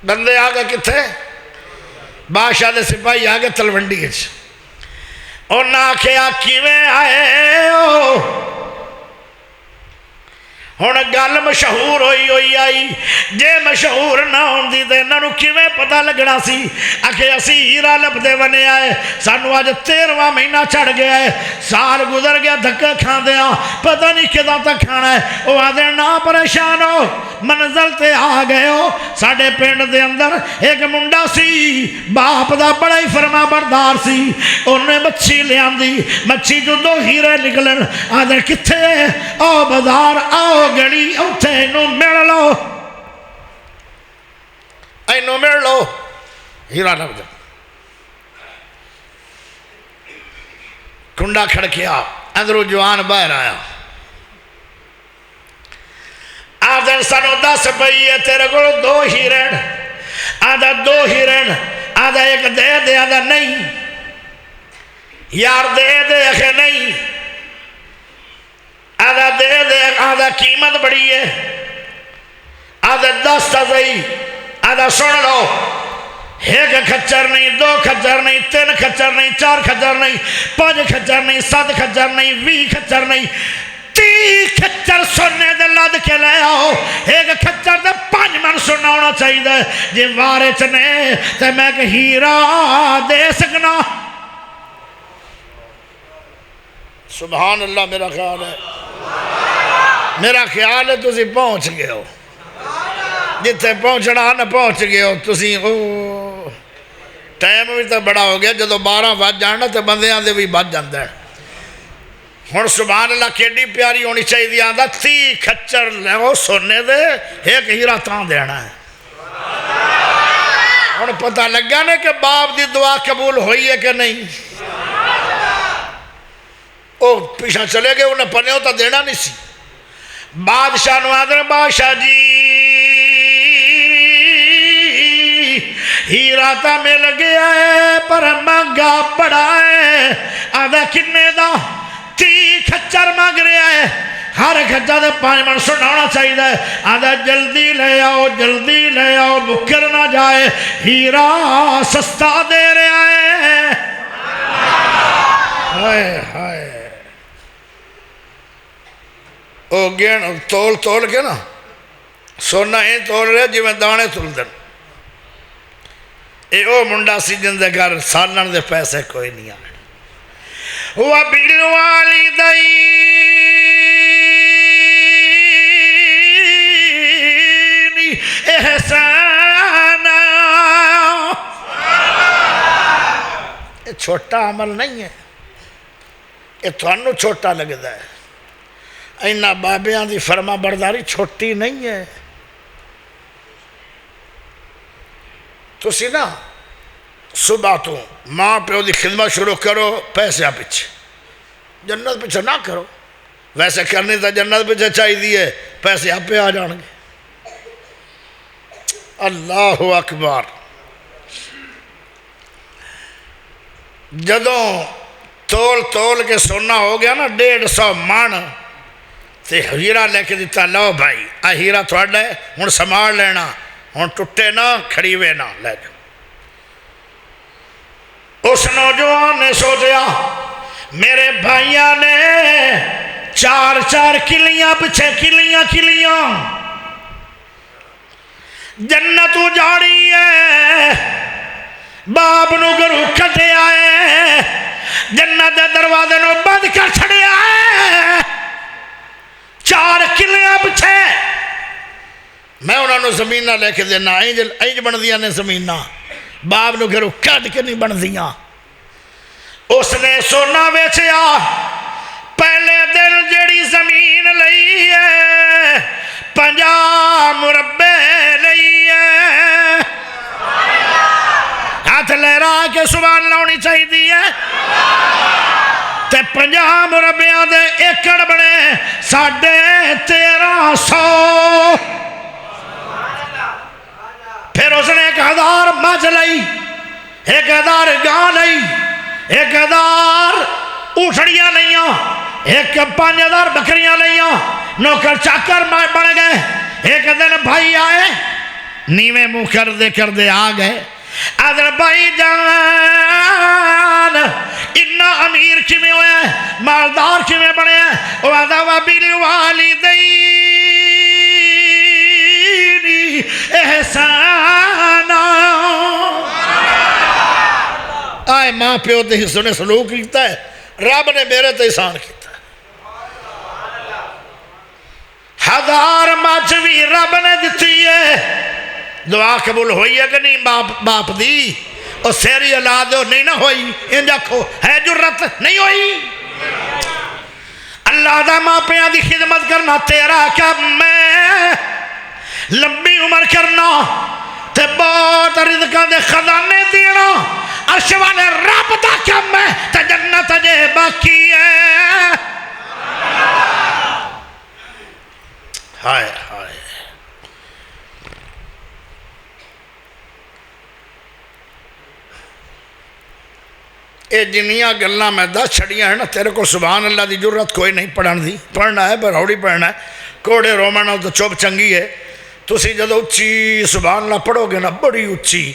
بندے آگے کتھے بادشاہ دے سپاہی آگے تلونڈی انہاں آکھیا کیویں آئے ہو، ہن گل مشہور ہوئی آئی، جے مشہور نہ ہوندی تے انہاں نوں کیویں پتہ لگنا سی آکھے اسی ہیرا لبدے بنے آئے، سانوں اج 13واں مہینہ چڑھ گیا ہے، سال گزر گیا دھکے کھاندیاں پتہ نہیں کداں تک کھانا ہے۔ او آدھے نہ پریشان ہو، منزل تے آ گئے ہو۔ ساڈے پنڈ دے اندر ایک منڈا سی، باپ دا بڑا ہی فرما بردار سی، انہیں مچھی لے آندی، مچھی جو 2 ہیرے نکلن، آدھے کتھے آؤ بازار آؤ گڑی اتھے اینوں مل لو، اینوں مل لو، ہیرا لگ جا۔ کنڈا کھڑکیا، اندروں جوان باہر آیا، آدھے سانوں 10 پئی ہے تیرے کو 2 ہیرن، آدھا 2 ہیرن، آدھا ایک دے دے، آدھا نہیں یار دے دے، اکھے نہیں، آدھا دے دے، آدھا قیمت بڑی ہے، آدھا 10 تزئی، آدھا سن لو، 1 کھچر نہیں، 2 کھچر نہیں، 3 کھچر نہیں، 4 کھچر نہیں، 5 کھچر نہیں، 7 کھچر نہیں، 20 کھچر نہیں، 30 کھچر سونے دے لد کے لے آؤ، 1 کھچر دے 5 من سننا ہونا چاہیے، جی وارے چنے تے میں کہ ہیرا دے سکنا۔ سبحان اللہ، میرا خیال ہے تسی پہنچ گئے ہو، جتھے پہنچنا نہ پہنچ گئے ہو تسی۔ ٹائم بھی تو بڑا ہو گیا، جدو 12 بج جانا تو بندیاں دے بھی بج جاندہ ہے۔ ہن سبحان اللہ کیڈی پیاری ہونی چاہیے، آندہ 30 کھچر لے سونے دے، 1 ہیرا تاں دینا ہے۔ ہن پتہ لگا نے کہ باپ دی دعا قبول ہوئی ہے کہ نہیں؟ او پیچھا چلے گئے، انہیں پنے ہوتا دینا نہیں سی۔ بادشاہ نو آدھر بادشاہ جی ہیرا تا مل گیا ہے پر مانگا بڑا ہے، آدھا کنے دا 30 کھچر مانگ رہا ہے، ہر کھچر دے 5 من سننا ہونا چاہیے، آدھا جلدی لے آؤ جلدی لے آؤ، مکر نہ جائے، ہیرا سستا دے رہا ہے۔ ہائے ہائے، او گین تول کے نا سونا ہی تول رہے جی میں دانے تول دن۔ اے او منڈا سی جن دے گھر سالن دے پیسے کوئی نہیں آنے۔ وَبِالْوَالِدَيْنِ إِحْسَانًا، یہ چھوٹا عمل نہیں ہے، یہ تھانوں چھوٹا لگتا ہے، اینا بابیاں دی فرما برداری چھوٹی نہیں ہے۔ تسی نا صبح تو ماں پیو دی خدمت شروع کرو پیسے پیچھے، جنت پیچھے نہ کرو، ویسے کرنی تو جنت پیچھے چاہیے دیئے، پیسے آپ پہ آ جان گے۔ اللہ اکبر۔ جدوں تول کے سونا ہو گیا نا 150 من، تے ہیرا لے کے دیتا، لو بھائی آ ہیرا تھوڑا ہے، ہن سمال لینا، ہن ٹوٹے نہ کھڑیوے نہ لے جاؤ۔ اس نوجوان نے سوچیا میرے بھائیاں نے 4 کلیاں پچھے کلیاں جنت اجاڑی ہے، باپ نو گھروں کٹے آئے، جنت دے دروازے نو بند کر چھڑے آئے، 4 کلیاں پچھے میں انہوں نے زمینہ لے کے دینا، اینج بن دیا نے زمینہ، باپ نو گھروں کٹ کے نہیں بن دیا۔ اس نے سونا بیچیا، پہلے دن جیڑی زمین لئی ہے 50 مربع لئی ہے، ہاتھ لہرا کے سبحان اللہ ہونی چاہیے، تے 50 مربعہ دے ایکڑ بنے 1350۔ پھر اس نے 1000 مجھ لئی، 1000 گاں لئی، 1000 اوٹھڑیاں لئیاں، 5000 بکریاں لئیاں، نوکر چاکر بن گئے۔ ایک دن بھائی آئے، نیویں منہ کر دے آ گئے، آدھر بھائی جان اتنا امیر کیویں ہویا ہے، مالدار کیویں بنے ہیں؟ وہ آدھا وَبِالْوَالِدَيْنِ احسان آئے ماں پیو تے حصوں نے سلوک کیتا ہے رب نے میرے تے احسان کیتا ہے ہزار مچ بھی رب نے دیتی ہے دعا قبول ہوئی ہے کہ نہیں باپ دی اور سیری اولاد نہیں نہ ہوئی انج آکھو ہے جرت نہیں ہوئی اللہ دا ماں پیاں دی خدمت کرنا تیرا کم میں لمبی عمر کرنا تے بہت رزقاں دے خزانے دینا عرش والے رب دا کم ہے تے جنت جے باقی ہے ہائے ہائے اے جنیاں گلہ میں دس چھڑیاں ہیں نا تیرے کو سبحان اللہ دی جرت کوئی نہیں پڑھن دی پڑھنا ہے بروڑی پڑھنا ہے کوڑے رومانہ تو چوب چنگی ہے تسی جدو اچھی سبحان اللہ پڑھو گے نا بڑی اچھی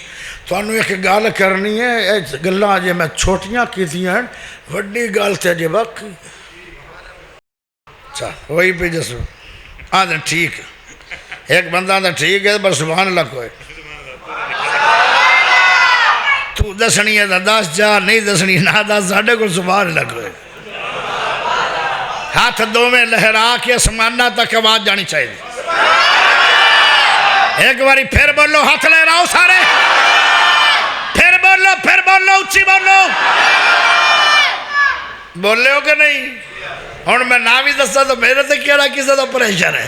تو انہوں ایک گال کرنی ہے گلہ آجے میں چھوٹیاں کی تھی ہیں وڈی گال تے جے باقی اچھا وہی پہ جسو آدھیں ٹھیک ایک بندہ آدھیں ٹھیک ہے بس سبحان اللہ کوئی تو دسنی ہے دس جا نہیں دسنی نہ دس ساڑھے کو سبحان اللہ کوئی ہاتھ دو میں لہرا کے اسمانہ تک آواز جانی چاہیے ایک باری پھر بولو ہاتھ لہراؤ سارے پھر بولو اچھی بولو بولے ہو کہ نہیں ہون میں نہ بھی دستا تو میرے تے کیڑا کسی تو پریشان ہے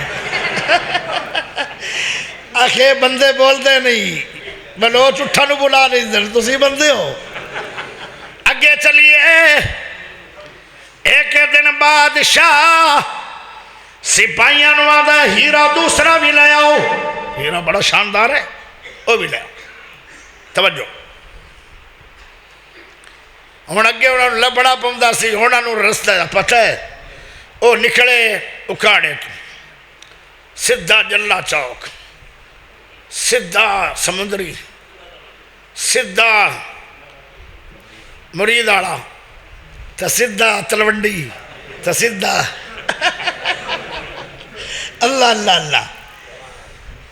آخے بندے بولتے نہیں بلو چٹھا نو بلا نہیں دل تسی بندے ہو اگے چلیے ایک دن بادشاہ سپاہیاں نو آدھا ہیرا دوسرا بھی لے آؤ ہیرا بڑا شاندار ہے وہ بھی لے آؤ توجہ ہون اگے انہوں نے لبڑا پمدہ سی انہوں نے رستہ پتہ ہے وہ نکلے اکاڑے تو سدھا جلا چوک سدھا سمندری سدھا مرید آڑا تا سدھا تلونڈی تا سدھا اللہ اللہ اللہ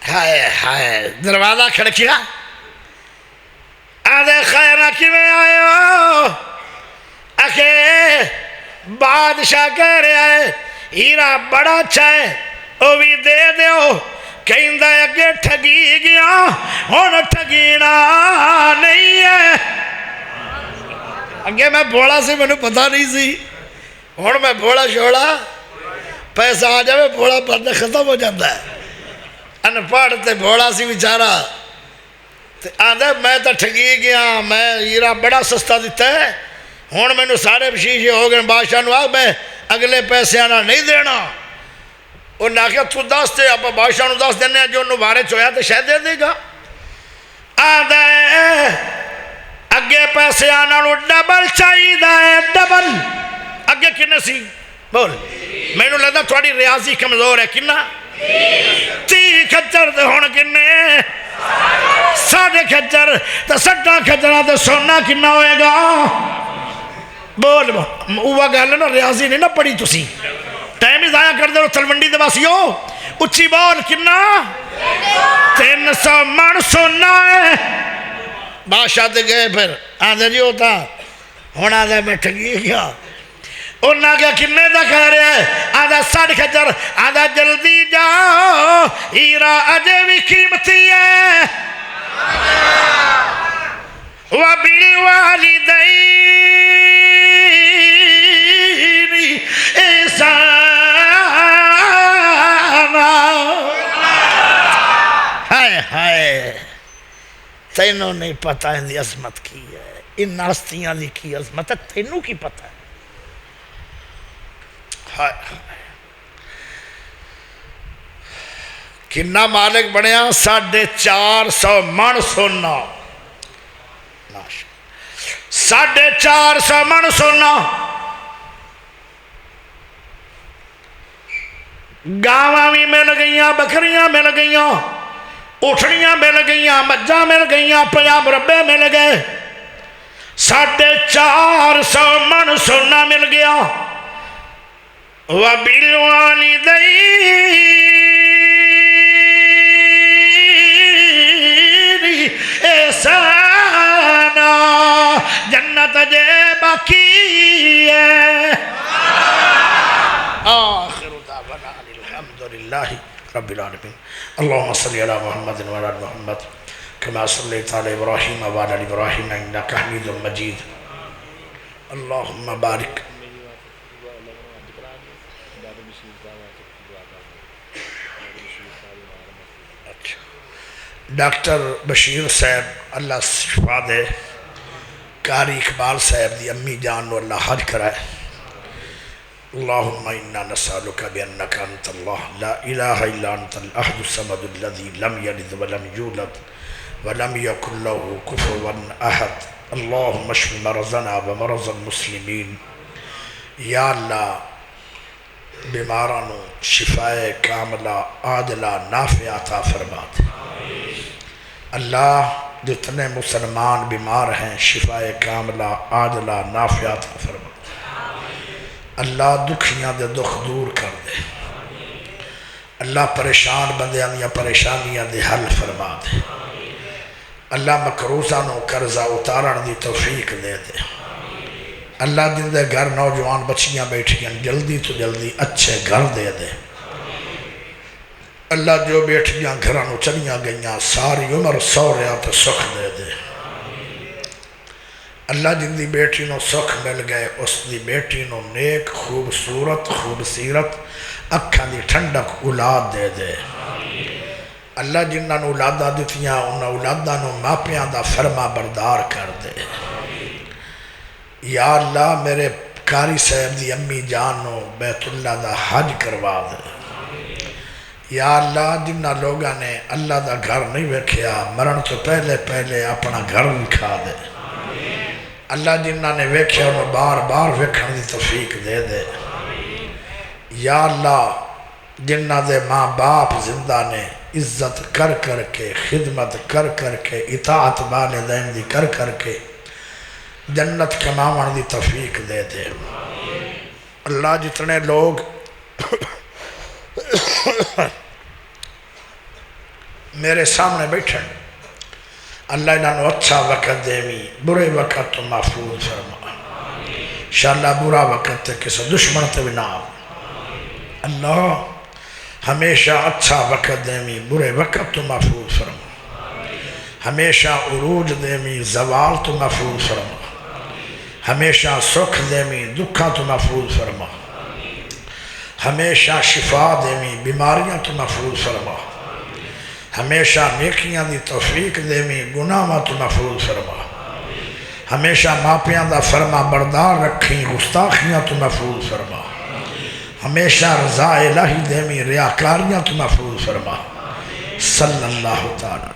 ہائے ہائے دروازہ کھڑکیا آدھے خیرہ کی میں آئے ہو اکھے بادشاہ کہہ رہے آئے ہیرا بڑا اچھا ہے وہ بھی دے دیو کہیں دے اگے ٹھگی گیا ہون ٹھگینا نہیں ہے اگے میں بوڑا سی میں نے پتہ نہیں سی ہون میں بوڑا شوڑا پیسہ آ جائے بوڑا پردہ ختم ہو جاتا ہے ان پڑھتے بوڑا سی بیچارہ آدھے میں تو ٹھگی گیا میں ہیرا بڑا سستا دیتا ہے ہون میں نے سارے بشیشے ہو گئے بادشاہ نو آگ میں اگلے پیسے آنا نہیں دینا وہ نہ کہ تو دس دے آپ بادشاہ نو دس دینے جو انہوں بارے چویا تو شاید دے دے گا آدھے اگے پیسے آنا نو ڈبل چاہی دائے ڈبل اگے کنے سی بول میں نے لگا تھوڑی ریاضی کمزور ہے کنا 30 کھچر دے ہون کنے 7.5 کھچر تو 7 کھچرہ تو سونا کنا ہوئے گا بول اوہ گالے نا ریاضی نہیں نا پڑی تسی ٹائم ہی ضائع کر دے رو تلونڈی دے باسی ہو اچھی بول کنا 300 من سونا ہے بادشاہ دے گئے پھر آدھے جی ہوتا ہونا دے میں ٹھگی گیا انہاں کیا کنے دا کہہ رہے ہیں آدھا 60 کھچر آدھا جلدی جاؤ ہیرا اجے بھی قیمتی ہے وَبِالْوَالِدَيْنِ إِحْسَانًا ہائے ہائے تینوں نہیں پتہ ان دی عظمت کی ہے ان ناستیاں دی کی عظمت ہے تینوں کی پتہ ہے ہائے کنہ مالک بنیا 450 من سونا 450 من سونا گاواں بھی مل گئیاں بکریاں مل گئیاں اٹھڑیاں مل گئیاں مجھاں مل گئیاں 50 مربے مل گئے 450 من سونا مل گیا وَبِالْوَالِدَيْنِ احسان جنت جے باقی ہے آخر دعوانا الحمدللہ رب العالمین اللہم صلی علی محمد وعلی آل محمد كما صليت على إبراهيم وعلى آل إبراهيم إنك حميد مجيد اللهم بارك ڈاکٹر بشیر صاحب اللہ شفا دے قاری اقبال صاحب دی امی جان و اللہ حج کرائے اللہم انا نسألک بأنک انت اللہ لا الہ الا انت الاحد الصمد الذي لم یلد ولم یولد ولم یکن له کفوا احد اللہم اشف مرضنا ومرض المسلمین یا اللہ بیمارانو شفائے کاملہ عادلہ نافع عطا فرما دے اللہ جتنے مسلمان بیمار ہیں شفائے کاملہ عادلہ نافع عطا فرما دے اللہ دکھیاں دے دکھ دور کر دے اللہ پریشان بندیاں دیا پریشانیاں دے حل فرما دے اللہ مکروزہ نو قرضہ اتارن دی توفیق دے دے اللہ جن دے گھر نوجوان بچیاں بیٹھیاں جلدی تو جلدی اچھے گھر دے دے اللہ جو بیٹھیاں گھرانو چلیاں گئیاں ساری عمر سوریاں تو سکھ دے دے اللہ جن دی بیٹی نو سکھ مل گئے اس دی بیٹی نو نیک خوبصورت خوبصیرت اکھاں دی ٹھنڈک اولاد دے دے اللہ جنہاں نو اولادہ دیتیاں انہاں اولادہ نو ماپیاں دا فرما بردار کر دے یا اللہ میرے قاری صاحب دی امی جان نو بیت اللہ دا حج کروا دے یا اللہ جنہ لوگاں نے اللہ دا گھر نہیں ویکھیا مرن تو پہلے پہلے اپنا گھر دکھا دے اللہ جنہ نے ویکھیا انہوں بار بار ویکھن دی توفیق دے دے یا اللہ جنہ دے ماں باپ زندہ نے عزت کر کر کے خدمت کر کر کے اطاعت والدین دی کر کر کے جنت کماون دی توفیق دے دے اللہ جتنے لوگ میرے سامنے بیٹھے اللہ انہوں اچھا وقت دیوی برے وقت تو محفوظ فرما انشاءاللہ برا وقت تے کسی دشمن تے بھی نہ اللہ ہمیشہ اچھا وقت دیوی برے وقت تو محفوظ فرما ہمیشہ عروج دیوی زوال تو محفوظ فرما ہمیشہ سکھ دیوی دکھا تو محفوظ فرما ہمیشہ شفا دیوی بیماریاں تو محفوظ فرما ہمیشہ نیکیاں دی توفیق دیوی گناہاں تو محفوظ فرما ہمیشہ ماپیاں دا فرما بردار رکھیں گستاخیاں تو محفوظ فرما ہمیشہ رضا الہی دیوی ریاکاریاں تو محفوظ فرما صلی اللہ تعالیٰ